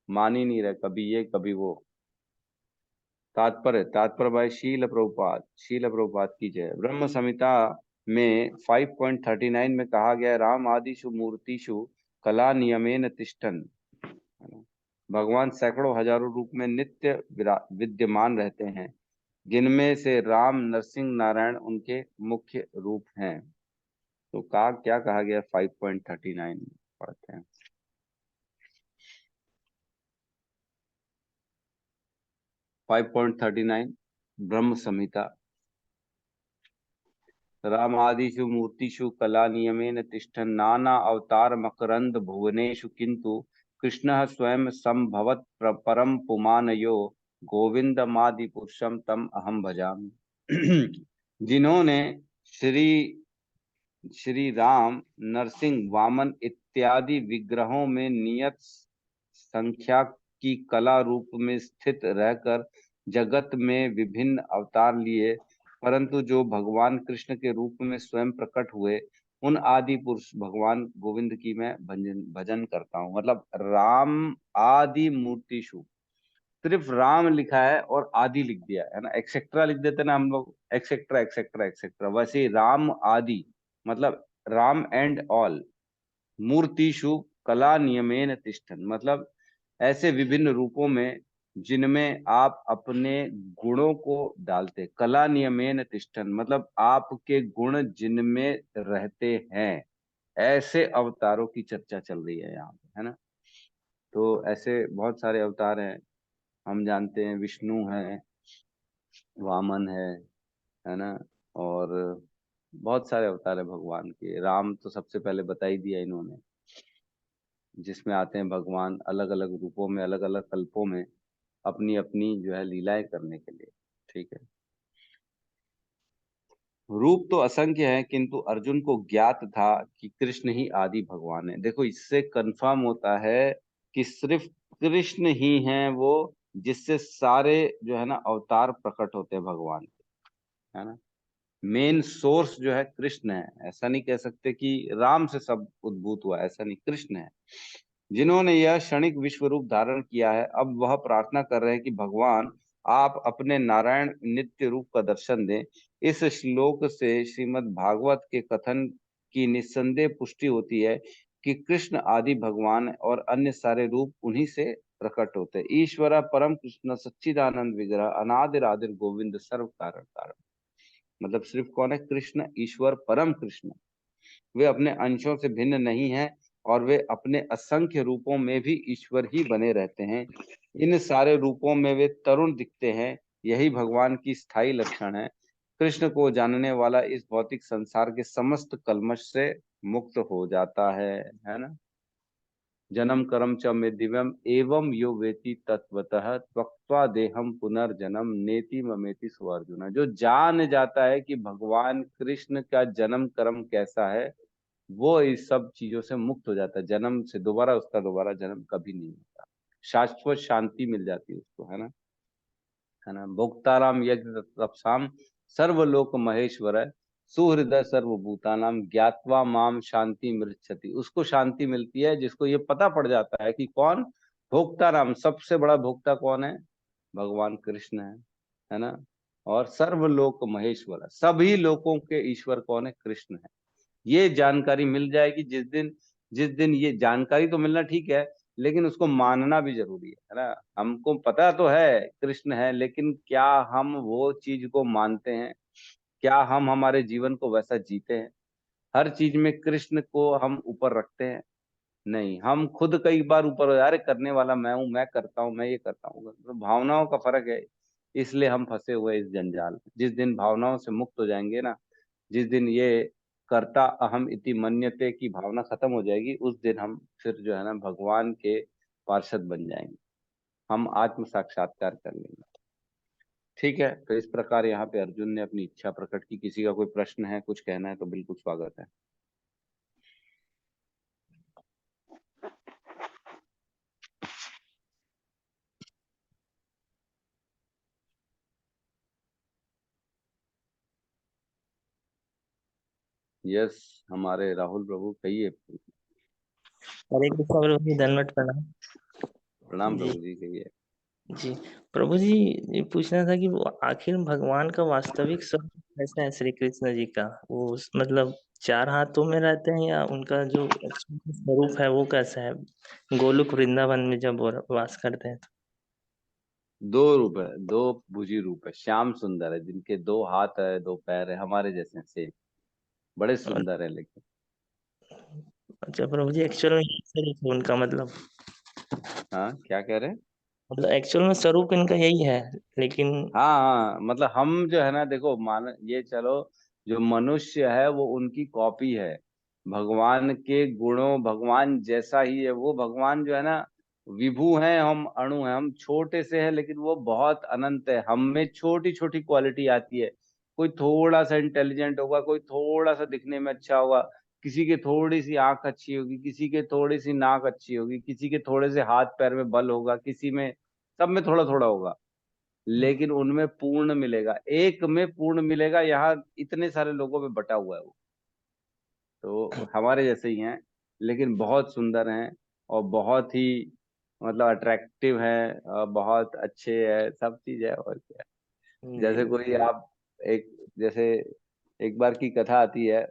मान ही नहीं रहे, कभी ये कभी वो। तात्पर्य भाई शील प्रभुपाद की जय। ब्रह्म संहिता में 5.39 में कहा गया है, राम आदिषु मूर्तिषु कला नियमेन तिष्ठन। भगवान सैकड़ों हजारों रूप में नित्य विद्यमान रहते हैं, जिनमें से राम नरसिंह नारायण उनके मुख्य रूप हैं। तो क्या कहा गया 5.39 में पढ़ते हैं। 5.39 ब्रह्म संहिता। रामादिषु मूर्तिषु कला नियमेन तिष्ठन् नाना अवतार मकरंद भुवनेषु किंतु कृष्णः स्वयं संभवत परम पुमान यो गोविंदमादि पुरुषम तम अहम भजामि। जिन्होंने श्री राम, नरसिंह, वामन इत्यादि विग्रहों में नियत संख्या की कला रूप में स्थित रहकर जगत में विभिन्न अवतार लिए, परंतु जो भगवान कृष्ण के रूप में स्वयं प्रकट हुए, उन आदि पुरुष भगवान गोविंद की मैं भजन करता हूँ। मतलब राम आदि मूर्तिषु, सिर्फ राम लिखा है और आदि लिख दिया है ना, एक्सेट्रा लिख देते ना हम लोग, एक्सेट्रा एक्सेट्रा एक्सेट्रा, वैसे ही राम आदि मतलब राम एंड ऑल। मूर्तिषु कला नियमेन तिष्ठन, मतलब ऐसे विभिन्न रूपों में जिनमें आप अपने गुणों को डालते। कला नियमेन तिष्ठन मतलब आपके गुण जिनमें रहते हैं, ऐसे अवतारों की चर्चा चल रही है यहाँ पे, है ना। तो ऐसे बहुत सारे अवतार हैं, हम जानते हैं विष्णु है, वामन है ना, और बहुत सारे अवतार है भगवान के। राम तो सबसे पहले बता ही दिया इन्होंने, जिसमें आते हैं भगवान अलग अलग रूपों में, अलग अलग कल्पों में अपनी अपनी जो है लीलाएं करने के लिए। ठीक है, रूप तो असंख्य है, किंतु अर्जुन को ज्ञात था कि कृष्ण ही आदि भगवान है। देखो, इससे कंफर्म होता है कि सिर्फ कृष्ण ही हैं वो, जिससे सारे जो है ना अवतार प्रकट होते हैं भगवान के, है ना। मेन सोर्स जो है कृष्ण है। ऐसा नहीं कह सकते कि राम से सब उद्भूत हुआ, ऐसा नहीं, कृष्ण है। जिन्होंने यह क्षणिक विश्व रूप धारण किया है, अब वह प्रार्थना कर रहे हैं कि भगवान आप अपने नारायण नित्य रूप का दर्शन दें। इस श्लोक से श्रीमद् भागवत के कथन की निस्संदेह पुष्टि होती है कि कृष्ण आदि भगवान और अन्य सारे रूप उन्हीं से प्रकट होते हैं। ईश्वर परम कृष्ण सच्चिदानंद विग्रह अनादिर आदिर गोविंद सर्व कारण कारण। मतलब सिर्फ कौन है? कृष्ण ईश्वर परम कृष्ण। वे अपने अंशों से भिन्न नहीं है और वे अपने असंख्य रूपों में भी ईश्वर ही बने रहते हैं। इन सारे रूपों में वे तरुण दिखते हैं, यही भगवान की स्थायी लक्षण है। कृष्ण को जानने वाला इस भौतिक संसार के समस्त कल्मश से मुक्त हो जाता है ना। जन्म कर्म च मे दिव्यम एवं यो वेति तत्वतः त्यक्त्वा देहम पुनर्जन्म नेति ममेति सो अर्जुन। जो जान जाता है कि भगवान कृष्ण का जन्म कर्म कैसा है, वो इस सब चीजों से मुक्त हो जाता है। जन्म से दोबारा उसका दोबारा जन्म कभी नहीं होता, शाश्वत शांति मिल जाती है उसको, है ना। भोक्ताराम यज्ञ तपसाम सर्वलोक महेश्वर सुहृदय सर्वभूतानाम ज्ञात्वा माम शांति मृच्छति। उसको शांति मिलती है जिसको ये पता पड़ जाता है कि कौन भोक्ताराम, सबसे बड़ा भोक्ता कौन है? भगवान कृष्ण है ना। और सर्वलोक महेश्वर, सभी लोकों के ईश्वर कौन है? कृष्ण है। ये जानकारी मिल जाएगी जिस दिन ये जानकारी तो मिलना ठीक है, लेकिन उसको मानना भी जरूरी है ना। हमको पता तो है कृष्ण है, लेकिन क्या हम वो चीज को मानते हैं? क्या हम हमारे जीवन को वैसा जीते हैं? हर चीज में कृष्ण को हम ऊपर रखते हैं? नहीं, हम खुद कई बार ऊपर हो जा रहे, करने वाला मैं हूं, मैं करता हूं, मैं ये करता हूँ। तो भावनाओं का फर्क है, इसलिए हम फंसे हुए इस जंजाल में। जिस दिन भावनाओं से मुक्त हो जाएंगे ना, जिस दिन ये कर्ता अहम इति मन्यते की भावना खत्म हो जाएगी, उस दिन हम फिर जो है ना भगवान के पार्षद बन जाएंगे, हम आत्म साक्षात्कार कर लेंगे। ठीक है, तो इस प्रकार यहाँ पे अर्जुन ने अपनी इच्छा प्रकट की। किसी का कोई प्रश्न है, कुछ कहना है तो बिल्कुल स्वागत है। यस, हमारे राहुल प्रभु कहिए। हरे कृष्ण प्रभु जी, दंडवत प्रणाम। प्रणाम जी प्रभु जी, कहिए। जी। प्रभु जी, ये पूछना था कि वो आखिर भगवान का वास्तविक स्वरूप कैसा है? श्री कृष्ण जी का वो मतलब चार हाथों में रहते हैं या उनका जो एक्चुअल स्वरूप है वो कैसा है? गोलोक वृंदावन में जब वो वास करते हैं तो। दो रूप है, दो भुजी रूप है, श्याम सुंदर है, जिनके दो हाथ है, दो पैर है, हमारे जैसे से बड़े सुंदर है। लेकिन अच्छा प्रभु जी, एक्चुअल में यही स्वरूप है उनका मतलब? हाँ, क्या कह रहे हैं? मतलब एक्चुअल में स्वरूप इनका यही है, लेकिन हाँ हाँ, मतलब हम जो है ना, देखो मान ये चलो, जो मनुष्य है वो उनकी कॉपी है। भगवान के गुणों, भगवान जैसा ही है वो। भगवान जो है ना विभू हैं, हम अणु हैं, हम छोटे से हैं, लेकिन वो बहुत अनंत है। हम में छोटी छोटी क्वालिटी आती है। कोई थोड़ा सा इंटेलिजेंट होगा, कोई थोड़ा सा दिखने में अच्छा होगा, किसी के थोड़ी सी आंख अच्छी होगी, किसी के थोड़ी सी नाक अच्छी होगी, किसी के थोड़े से हाथ पैर में बल होगा, किसी में, सब में थोड़ा थोड़ा होगा, लेकिन उनमें पूर्ण मिलेगा, एक में पूर्ण मिलेगा। यहाँ इतने सारे लोगों में बटा हुआ है वो। तो हमारे जैसे ही हैं, लेकिन बहुत सुंदर हैं और बहुत ही मतलब अट्रैक्टिव हैं और बहुत अच्छे हैं, सब चीज है। और क्या, जैसे जी कोई आप एक, जैसे एक बार की कथा आती है,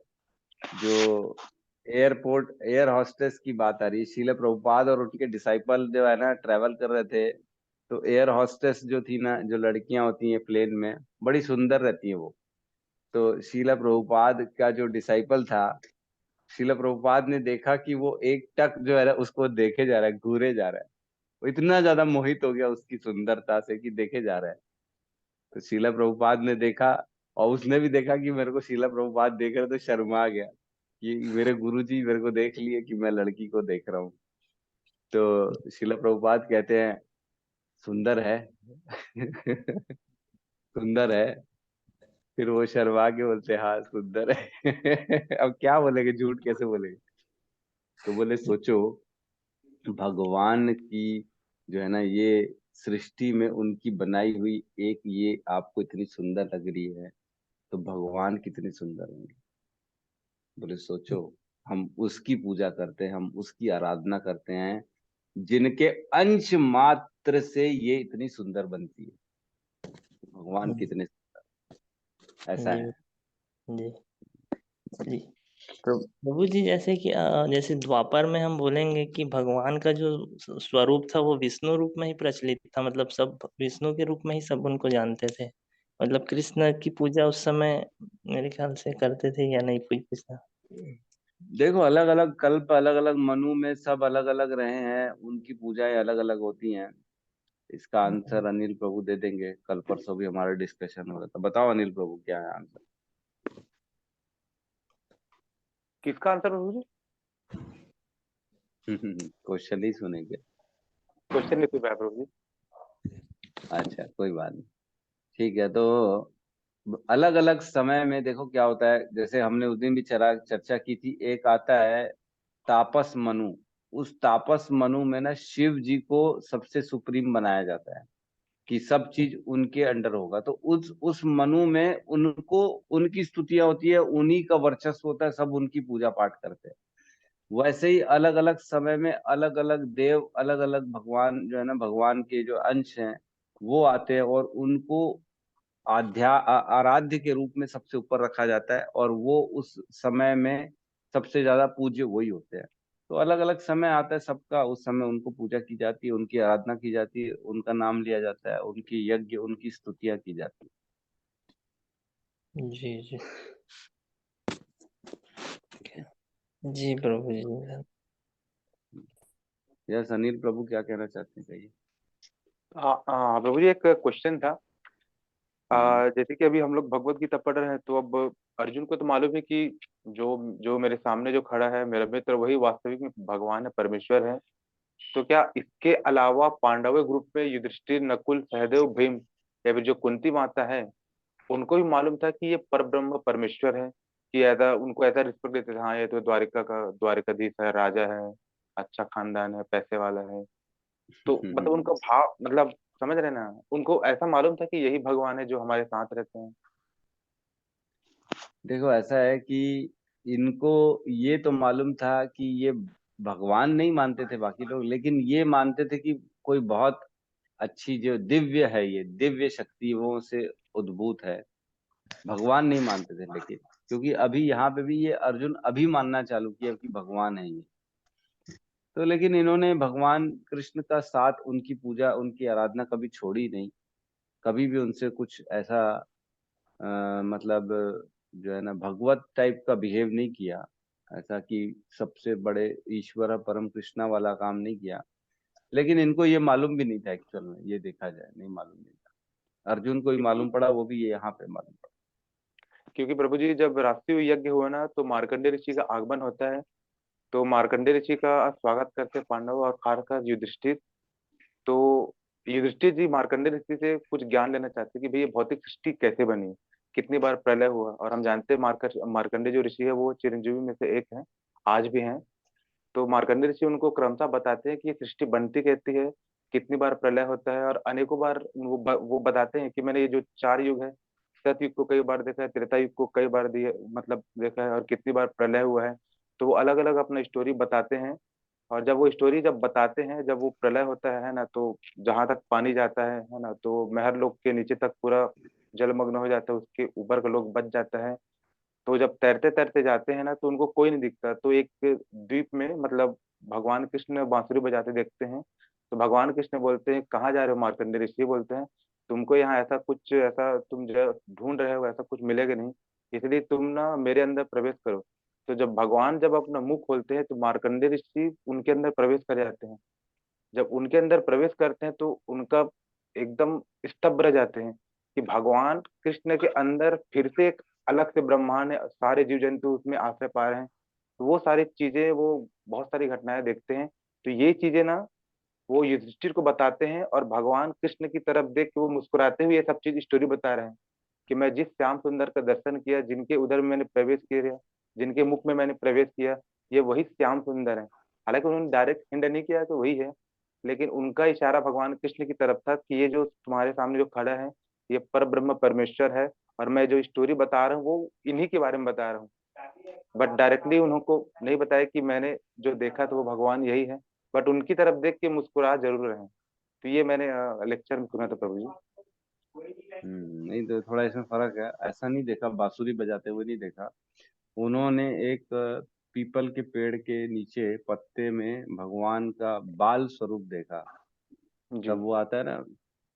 जो एयरपोर्ट एयर हॉस्टेस की बात आ रही है। शील प्रभुपाद और उनके डिसाइपल जो है ना ट्रैवल कर रहे थे, तो एयर हॉस्टेस जो थी ना, जो लड़कियां होती हैं प्लेन में, बड़ी सुंदर रहती हैं वो। तो शीला प्रभुपाद का जो डिसाइपल था, शीला प्रभुपाद ने देखा कि वो एक टक जो है ना उसको देखे जा रहा है, घूरे जा रहा है। वो इतना ज्यादा मोहित हो गया उसकी सुंदरता से कि देखे जा रहा है। तो शीला प्रभुपाद ने देखा, और उसने भी देखा कि मेरे को शीला प्रभुपाद देख रहे, तो शर्मा गया कि मेरे गुरुजी मेरे को देख लिए कि मैं लड़की को देख रहा हूँ। तो शीला प्रभुपाद कहते हैं, सुंदर है सुंदर है। फिर वो शर्मा के बोलते, हाँ सुंदर है अब क्या बोलेंगे, झूठ कैसे बोलेंगे? तो बोले सोचो, भगवान की जो है ना ये सृष्टि में उनकी बनाई हुई एक ये आपको इतनी सुंदर लग रही है, तो भगवान कितने सुंदर होंगे। बोले सोचो, हम उसकी पूजा करते हैं, हम उसकी आराधना करते हैं, जिनके अंश मात्र से ये इतनी सुंदर बनती है। भगवान कितने, ऐसा जी है। जी जी। तो प्रभु जी जैसे कि जैसे द्वापर में हम बोलेंगे कि भगवान का जो स्वरूप था वो विष्णु रूप में ही प्रचलित था, मतलब सब विष्णु के रूप में ही सब उनको जानते थे। मतलब कृष्ण की पूजा उस समय मेरे ख्याल से करते थे या नहीं, कोई पूछना। देखो, अलग अलग कल्प, अलग अलग मनु में सब अलग अलग रहे हैं, उनकी पूजाएं अलग अलग होती हैं। इसका आंसर अनिल प्रभु दे देंगे, कल परसों भी हमारा डिस्कशन हो रहा था। बताओ अनिल प्रभु, क्या है आंसर? किसका आंसर प्रभु जी? क्वेश्चन ही सुनेंगे। क्वेश्चन नहीं पूछा है प्रभु जी। अच्छा, कोई बात नहीं। ठीक है, तो अलग अलग समय में देखो क्या होता है, जैसे हमने उस दिन भी चर्चा की थी। एक आता है तापस मनु। उस तापस मनु में ना शिव जी को सबसे सुप्रीम बनाया जाता है कि सब चीज उनके अंडर होगा। तो उस मनु में उनको, उनकी स्तुतियां होती है, उन्हीं का वर्चस्व होता है, सब उनकी पूजा पाठ करते हैं। वैसे ही अलग अलग समय में अलग अलग देव, अलग अलग भगवान जो है ना, भगवान के जो अंश हैं वो आते हैं, और उनको आराध्य के रूप में सबसे ऊपर रखा जाता है, और वो उस समय में सबसे ज्यादा पूज्य वही होते हैं। तो अलग अलग समय आता है सबका, उस समय उनको पूजा की जाती है, उनकी आराधना की जाती है, उनका नाम लिया जाता है, उनकी यज्ञ, उनकी स्तुतियां की जाती जी जी है। जी प्रभु जी। यस अनिल प्रभु, क्या कहना चाहते हैं, कहिए। हाँ हाँ प्रभु जी, एक क्वेश्चन था। हम्म। जैसे कि अभी हम लोग भगवत गीता पढ़ रहे हैं, तो अब अर्जुन को तो मालूम है कि जो जो मेरे सामने जो खड़ा है मेरा मित्र, वही वास्तविक में भगवान है, परमेश्वर है। तो क्या इसके अलावा पांडव ग्रुप में युधिष्ठिर, नकुल, सहदेव, भीम या फिर जो कुंती माता है, उनको भी मालूम था कि ये परब्रह्म परमेश्वर है? कि ऐसा उनको ऐसा रिस्पेक्ट देते थे, हाँ ये तो द्वारिका का द्वारिकाधीश है, राजा है, अच्छा खानदान है, पैसे वाला है। तो मतलब उनका भाव, मतलब समझ रहे हैं ना, उनको ऐसा मालूम था कि यही भगवान है जो हमारे साथ रहते हैं। देखो, ऐसा है कि इनको ये तो मालूम था कि ये भगवान नहीं मानते थे बाकी लोग, लेकिन ये मानते थे कि कोई बहुत अच्छी जो दिव्य है, ये दिव्य शक्तियों से उद्भूत है। भगवान नहीं मानते थे, लेकिन क्योंकि अभी यहाँ पे भी ये अर्जुन अभी मानना चालू किया कि भगवान है ये। तो लेकिन इन्होंने भगवान कृष्ण का साथ, उनकी पूजा, उनकी आराधना कभी छोड़ी नहीं। कभी भी उनसे कुछ ऐसा मतलब जो है ना, भगवत टाइप का बिहेव नहीं किया। ऐसा कि सबसे बड़े ईश्वर है, परम कृष्णा वाला काम नहीं किया। लेकिन इनको ये मालूम भी नहीं था, एक्चुअल में ये देखा जाए, नहीं मालूम नहीं था। अर्जुन को ही क्योंकि मालूम पड़ा, वो भी ये यहाँ पे मालूम पड़ा। क्योंकि प्रभु जी, जब राष्ट्रीय यज्ञ हुआ ना, तो मार्कंडेय ऋषि का आगमन होता है। तो मार्कंडेय ऋषि का स्वागत करते हैं पांडव, और खासकर युधिष्ठिर। तो युधिष्ठिर जी मार्कंडेय ऋषि से कुछ ज्ञान लेना चाहते हैं कि भाई ये भौतिक सृष्टि कैसे बनी, कितनी बार प्रलय हुआ। और हम जानते हैं मार्कंडेय जो ऋषि है वो चिरंजीवी में से एक है, आज भी हैं। तो मार्कंडेय ऋषि उनको क्रमशः बताते हैं कि ये सृष्टि बनती कैसी है, कितनी बार प्रलय होता है, और अनेकों बार वो बताते हैं कि मैंने ये जो चार युग है, सतयुग को कई बार देखा है, त्रेता युग को कई बार दिए मतलब देखा है, और कितनी बार प्रलय हुआ है। तो वो अलग अलग अपना स्टोरी बताते हैं। और जब वो स्टोरी जब बताते हैं, जब वो प्रलय होता है ना, तो जहां तक पानी जाता है ना, तो महर लोग के नीचे तक पूरा जलमग्न हो जाता है, उसके ऊपर का लोग बच जाता है। तो जब तैरते तैरते जाते हैं ना, तो उनको कोई नहीं दिखता। तो एक द्वीप में मतलब भगवान कृष्ण बांसुरी बजाते देखते हैं। तो भगवान कृष्ण बोलते हैं, कहाँ जा रहे हो मार्कंडेय ऋषि? बोलते हैं, तुमको यहाँ ऐसा कुछ, ऐसा तुम जो ढूंढ रहे हो, ऐसा कुछ मिलेगा नहीं, इसलिए तुम ना मेरे अंदर प्रवेश करो। तो जब भगवान जब अपना मुंह खोलते हैं, तो मार्कंडेय ऋषि उनके अंदर प्रवेश कर जाते हैं। जब उनके अंदर प्रवेश करते हैं, तो उनका एकदम स्तब्ध रह जाते हैं कि भगवान कृष्ण के अंदर फिर से एक अलग से ब्रह्मांड है, सारे जीव जंतु उसमें आश्रय पा रहे हैं। तो वो सारी चीजें, वो बहुत सारी घटनाएं देखते हैं। तो ये चीजें ना वो युधिष्ठिर को बताते हैं, और भगवान कृष्ण की तरफ देख के वो मुस्कुराते हुए ये सब चीज स्टोरी बता रहे हैं कि मैं जिस श्याम सुंदर का दर्शन किया, जिनके उदर में मैंने प्रवेश किया, जिनके मुख में मैंने प्रवेश किया, ये वही श्याम सुंदर है। हालांकि उन्होंने डायरेक्ट हिंट नहीं किया कि वही है, लेकिन उनका इशारा भगवान कृष्ण की तरफ था कि ये जो तुम्हारे सामने जो खड़ा है, ये पर ब्रह्म परमेश्वर है। और मैं जो स्टोरी बता रहा हूँ वो इन्हीं के बारे में बता रहा हूँ। बट डायरेक्टली उनको नहीं बताया कि मैंने जो देखा तो वो भगवान यही है। बट उनकी तरफ देख के मुस्कुरा जरूर रहे हैं। तो ये मैंने लेक्चर में सुना था प्रभु जी। नहीं, तो थोड़ा इसमें फर्क है, ऐसा नहीं देखा, बांसुरी बजाते हुए नहीं देखा। उन्होंने एक पीपल के पेड़ के नीचे पत्ते में भगवान का बाल स्वरूप देखा। जी तब वो आता है ना,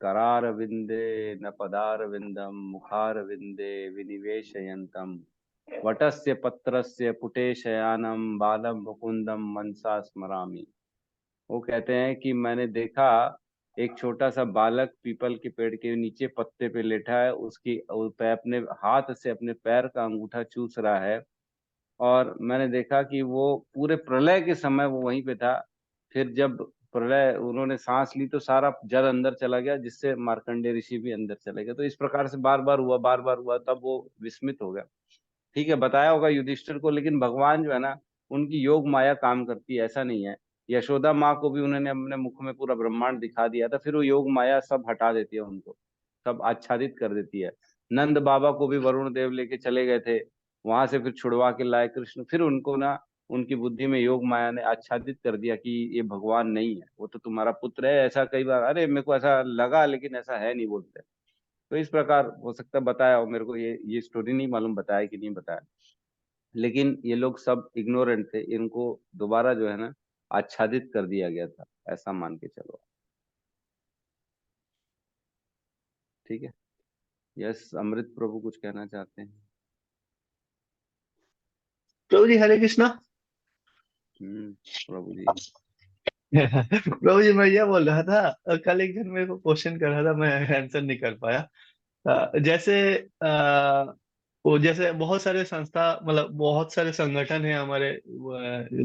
करार विंदे न पदार विंदम मुखार विंदे विनिवेशयंतम वटस्य पत्रस्य पुटे शयानम बालम मुकुंदम मनसा स्मरामि। वो कहते हैं कि मैंने देखा एक छोटा सा बालक पीपल के पेड़ के नीचे पत्ते पे लेटा है, उसकी अपने हाथ से अपने पैर का अंगूठा चूस रहा है। और मैंने देखा कि वो पूरे प्रलय के समय वो वहीं पे था। फिर जब प्रलय उन्होंने सांस ली तो सारा जल अंदर चला गया, जिससे मार्कंडेय ऋषि भी अंदर चले गए। तो इस प्रकार से बार बार हुआ, बार बार हुआ, तब वो विस्मित हो गया। ठीक है, बताया होगा युधिष्ठिर को, लेकिन भगवान जो है ना, उनकी योग माया काम करती है, ऐसा नहीं है। यशोदा माँ को भी उन्होंने अपने मुख में पूरा ब्रह्मांड दिखा दिया था, फिर वो योग माया सब हटा देती है उनको, सब आच्छादित कर देती है। नंद बाबा को भी वरुण देव लेके चले गए थे, वहां से फिर छुड़वा के लाए कृष्ण, फिर उनको ना उनकी बुद्धि में योग माया ने आच्छादित कर दिया कि ये भगवान नहीं है, वो तो तुम्हारा पुत्र है। ऐसा कई बार, अरे मेरे को ऐसा लगा लेकिन ऐसा है नहीं बोलते। तो इस प्रकार हो सकता है बताया हो, मेरे को ये स्टोरी नहीं मालूम बताया कि नहीं बताया, लेकिन ये लोग सब इग्नोरेंट थे, इनको दोबारा जो है ना आच्छादित कर दिया गया था, ऐसा मान के चलो। ठीक है। यस, अमृत प्रभु कुछ कहना चाहते हैं? प्रभु जी हरे कृष्णा। प्रभु जी। प्रभु जी मैं ये बोल रहा था, कल एक जन मेरे को क्वेश्चन कर रहा था, मैं आंसर नहीं कर पाया। जैसे वो जैसे बहुत सारे संस्था, मतलब बहुत सारे संगठन हैं हमारे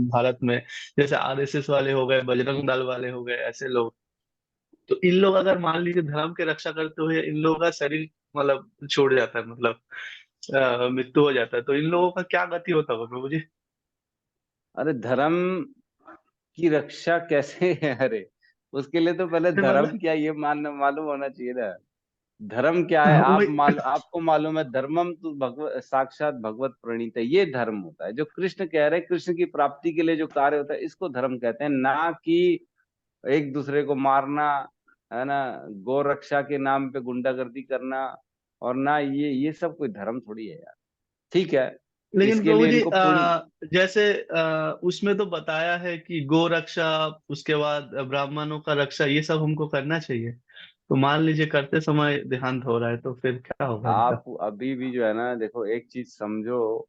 भारत में। जैसे आरएसएस वाले हो गए, बजरंग दल वाले हो गए, ऐसे लोग। तो इन लोग अगर मान लीजिए धर्म की रक्षा करते हुए इन लोगों का शरीर मतलब छोड़ जाता है, मतलब मृत्यु हो जाता है, तो इन लोगों का क्या गति होता होगा प्रभु जी? अरे धर्म की रक्षा कैसे है? अरे उसके लिए तो पहले धर्म मतलब क्या ये मालूम होना चाहिए ना। धर्म क्या है? वही। आपको मालूम है, धर्मम तो भगवत साक्षात भगवत प्रणीत है, ये धर्म होता है जो कृष्ण कह रहे हैं। कृष्ण की प्राप्ति के लिए जो कार्य होता है, इसको धर्म कहते हैं, ना कि एक दूसरे को मारना, है ना, गौ रक्षा के नाम पे गुंडागर्दी करना, और ना ये सब कोई धर्म थोड़ी है यार। ठीक है, लेकिन इसके प्रभु लिए जी इनको पुण्य। जैसे उसमें तो बताया है कि गो रक्षा, उसके बाद ब्राह्मणों का रक्षा, ये सब हमको करना चाहिए। तो मान लीजिए करते समय देहांत हो रहा है, तो फिर क्या होगा इनका? आप अभी भी जो है ना, देखो एक चीज समझो,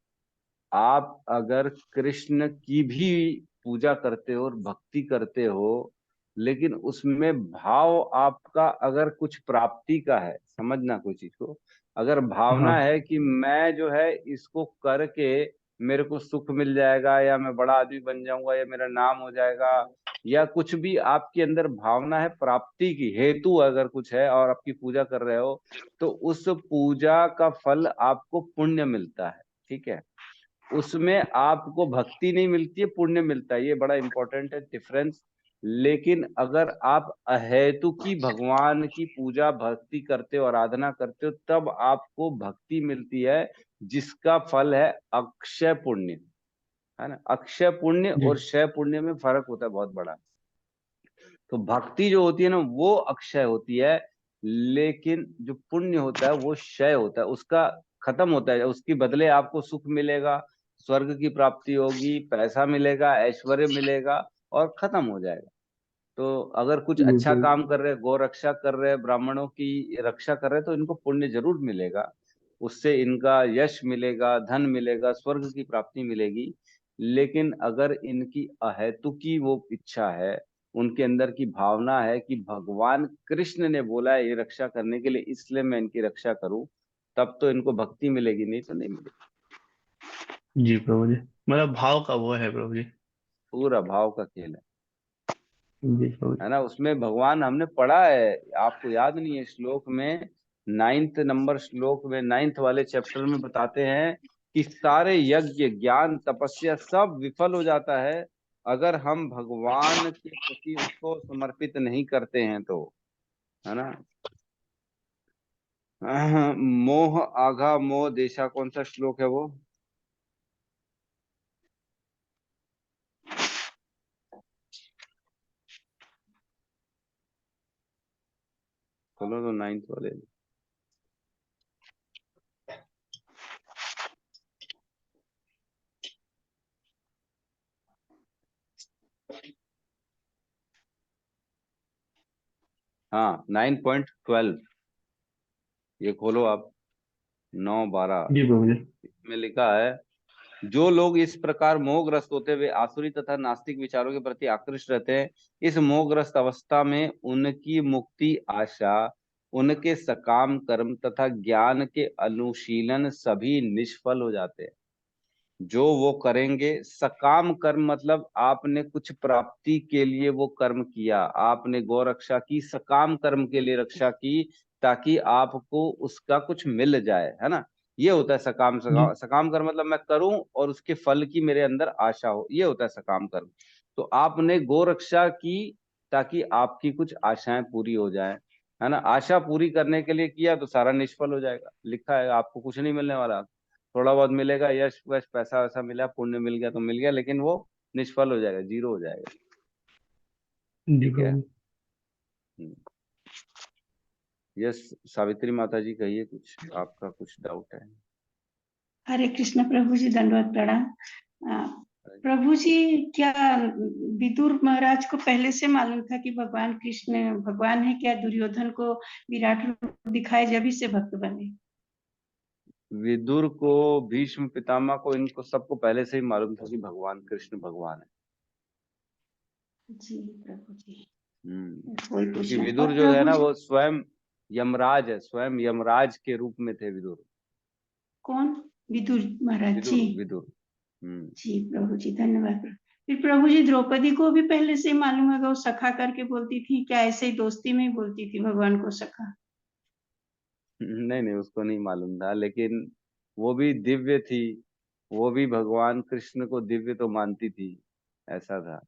आप अगर कृष्ण की भी पूजा करते हो और भक्ति करते हो, लेकिन उसमें भाव आपका अगर कुछ प्राप्ति का है, समझना कोई चीज को, अगर भावना हाँ है कि मैं जो है इसको करके मेरे को सुख मिल जाएगा, या मैं बड़ा आदमी बन जाऊंगा, या मेरा नाम हो जाएगा, या कुछ भी आपके अंदर भावना है प्राप्ति की, हेतु अगर कुछ है और आपकी पूजा कर रहे हो, तो उस पूजा का फल आपको पुण्य मिलता है। ठीक है, उसमें आपको भक्ति नहीं मिलती है, पुण्य मिलता है, ये बड़ा इंपॉर्टेंट है डिफरेंस। लेकिन अगर आप अहेतु की भगवान की पूजा भक्ति करते हो, आराधना करते हो, तब आपको भक्ति मिलती है, जिसका फल है अक्षय पुण्य। है ना, अक्षय पुण्य जी। और क्षय पुण्य में फर्क होता है बहुत बड़ा। तो भक्ति जो होती है ना, वो अक्षय होती है, लेकिन जो पुण्य होता है वो क्षय होता है, उसका खत्म होता है, उसके बदले आपको सुख मिलेगा, स्वर्ग की प्राप्ति होगी, पैसा मिलेगा, ऐश्वर्य मिलेगा, और खत्म हो जाएगा। तो अगर कुछ जी अच्छा काम कर रहे हैं, गौ रक्षा कर रहे हैं, ब्राह्मणों की रक्षा कर रहे हैं, तो इनको पुण्य जरूर मिलेगा, उससे इनका यश मिलेगा, धन मिलेगा, स्वर्ग की प्राप्ति मिलेगी। लेकिन अगर इनकी अहेतुकी वो इच्छा है, उनके अंदर की भावना है कि भगवान कृष्ण ने बोला है ये रक्षा करने के लिए, इसलिए मैं इनकी रक्षा करूं, तब तो इनको भक्ति मिलेगी, नहीं तो नहीं मिलेगी। जी प्रभु जी, मतलब भाव का वो है प्रभु जी। पूरा भाव का खेल जी प्रभु जी। है ना। उसमें भगवान हमने पढ़ा है, आपको याद नहीं है? श्लोक में, 9th नंबर श्लोक में, 9th वाले चैप्टर में बताते हैं कि सारे यज्ञ ज्ञान तपस्या सब विफल हो जाता है अगर हम भगवान के प्रति उसको समर्पित नहीं करते हैं तो। है ना। मोह आघा मोह देशा, कौन सा श्लोक है वो? खोलो तो 9th वाले। हाँ 9.12 ये खोलो आप, 9-12 जी प्रभु जी। में लिखा है, जो लोग इस प्रकार मोहग्रस्त होते हुए आसुरी तथा नास्तिक विचारों के प्रति आकृष्ट रहते हैं, इस मोहग्रस्त अवस्था में उनकी मुक्ति आशा, उनके सकाम कर्म तथा ज्ञान के अनुशीलन सभी निष्फल हो जाते हैं। जो वो करेंगे, सकाम कर्म मतलब आपने कुछ प्राप्ति के लिए वो कर्म किया, आपने गौ रक्षा की, सकाम कर्म के लिए रक्षा की ताकि आपको उसका कुछ मिल जाए, है ना। ये होता है सकाम सकाम कर्म मतलब मैं करूं और उसके फल की मेरे अंदर आशा हो, ये होता है सकाम कर्म। तो आपने गौ रक्षा की ताकि आपकी कुछ आशाएं पूरी हो जाए, है ना। आशा पूरी करने के लिए किया तो सारा निष्फल हो जाएगा। लिखा है आपको कुछ नहीं मिलने वाला, थोड़ा बहुत मिलेगा, यश वश पैसा वैसा मिला, पुण्य मिल गया तो मिल गया, लेकिन वो निष्फल हो जाएगा, जीरो हो जाएगा। जी ठीक है। प्रभु। यस सावित्री माता जी कहिए, कुछ आपका कुछ डाउट है? हरे कृष्ण प्रभु जी, दंडवत प्रणाम। प्रभु जी, क्या विदुर महाराज को पहले से मालूम था कि भगवान कृष्ण भगवान है? क्या दुर्योधन को विराट रूप दिखाए जब ही से भक्त बने? विदुर को, भीष्म पितामह को, इनको सबको पहले से ही मालूम था कि भगवान कृष्ण भगवान है। जी प्रभु जी। क्योंकि विदुर जो है ना वो स्वयं यमराज है, स्वयं यमराज के रूप में थे विदुर। कौन? विदुर महाराज जी? विदुर। जी प्रभु जी, धन्यवाद। फिर प्रभु जी, द्रौपदी को भी पहले से मालूम होगा, वो सखा करके बोलती थी क्या? ऐसे ही दोस्ती में ही बोलती थी भगवान को सखा? नहीं, उसको नहीं मालूम था, लेकिन वो भी दिव्य थी, वो भी भगवान कृष्ण को दिव्य तो मानती थी, ऐसा था।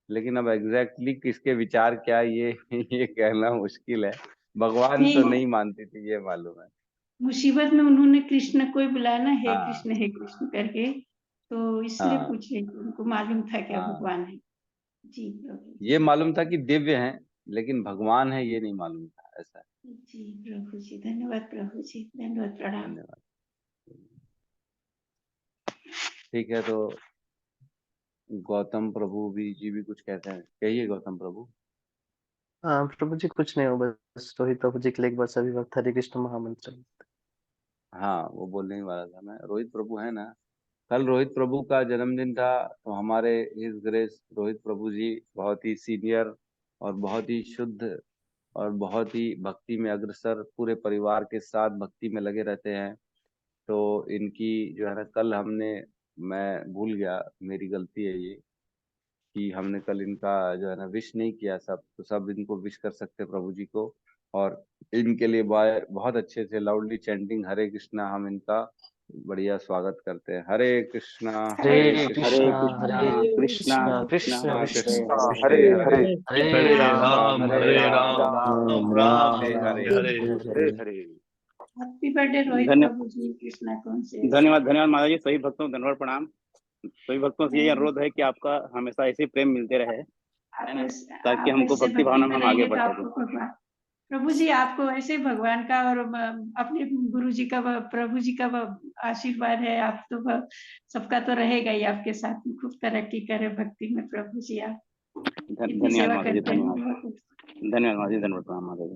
लेकिन अब एग्जैक्टली किसके विचार क्या ये ये कहना मुश्किल है। भगवान तो नहीं मानती थी, ये मालूम है। मुसीबत में उन्होंने कृष्ण को ही बुलाया ना, हे हाँ। कृष्ण करके, तो इसलिए हाँ। पूछ रही थी, उनको मालूम था क्या हाँ, भगवान है? जी प्रभु। ये मालूम था कि दिव्य हैं, लेकिन भगवान है ये नहीं मालूम था, ऐसा है। जी प्रभु जी, धन्यवाद प्रभु जी, धन्यवाद प्रणाम। धन्यवाद। ठीक है, तो गौतम प्रभु जी भी कुछ कहते हैं, कहिए गौतम प्रभु। हाँ प्रभु जी, कुछ नहीं हो, बस रोहित प्रभु जी के लिए एक बार सभी वक्त हरे कृष्ण महामंत्र। हाँ, वो बोलने ही वाला था मैं। रोहित प्रभु है ना, कल रोहित प्रभु का जन्मदिन था, तो हमारे हिज ग्रेस रोहित प्रभु जी बहुत ही सीनियर और बहुत ही शुद्ध और बहुत ही भक्ति में अग्रसर, पूरे परिवार के साथ भक्ति में लगे रहते हैं। तो इनकी जो है ना, कल मैं भूल गया, मेरी गलती है ये, कि हमने कल इनका जो है ना विश नहीं किया। सब इनको विश कर सकते हैं प्रभु जी को, और इनके लिए बहुत अच्छे से लाउडली चैंटिंग हरे कृष्णा हम इनका बढ़िया स्वागत करते हैं। हरे कृष्णा हरे कृष्णा कृष्णा कृष्ण कृष्ण हरे हरे हरे राम हरे राम राम राम हरे राम हरे। हरे हरे हरे। हैप्पी बर्थडे रोहित प्रभु जी, कृष्णा कॉन्शियस। धन्यवाद माता जी, सभी भक्तों को धन्यवाद प्रणाम। सभी भक्तों से यही अनुरोध है कि आपका हमेशा ऐसे प्रेम मिलते रहे, है ना, ताकि हमको भक्ति भावना में हम आगे बढ़ सकें। प्रभु जी, आपको ऐसे भगवान का और अपने गुरु जी का, प्रभु जी का आशीर्वाद है। आप तो सबका तो रहेगा ही आपके साथ, खूब तरक्की करे भक्ति में प्रभु जी। आप धन्यवाद माता जी, धन्यवाद माता जी, धन्यवाद प्रणाम माता जी।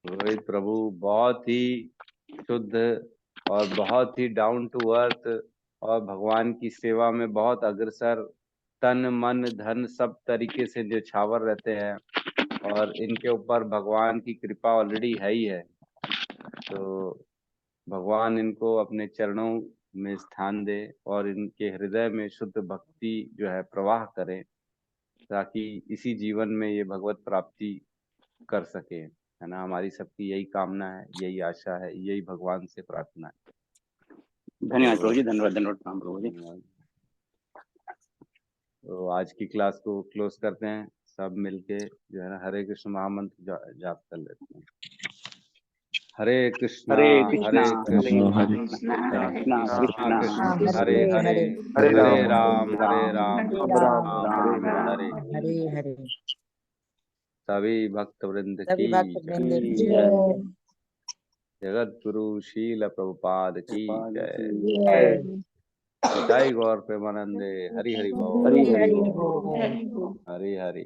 रोहित प्रभु बहुत ही शुद्ध और बहुत ही डाउन टू अर्थ और भगवान की सेवा में बहुत अग्रसर, तन मन धन सब तरीके से न्यौछावर रहते हैं, और इनके ऊपर भगवान की कृपा ऑलरेडी है ही है। तो भगवान इनको अपने चरणों में स्थान दे और इनके हृदय में शुद्ध भक्ति जो है प्रवाह करे, ताकि इसी जीवन में ये भगवत प्राप्ति कर सके, है ना। हमारी सबकी यही कामना है, यही आशा है, यही भगवान से प्रार्थना है। धन्यवाद प्रभु जी, धन्यवाद प्रणाम प्रभु जी। तो आज की क्लास को क्लोज करते हैं, सब मिलके जो है ना हरे कृष्ण महामंत्र जाप कर लेते हैं। हरे कृष्णा हरे कृष्णा कृष्णा कृष्णा कृष्णा हरे हरे हरे हरे राम राम राम हरे। हरे हरे। सभी भक्त वृंद सभी की भक्त जय। वृंद की जय। जगत गुरु शील प्रभुपाद की जय। जय। निताई गौर प्रेमानंदे हरि हरि बोल। हरि हरि बोल। हरि बोल। हरि हरि।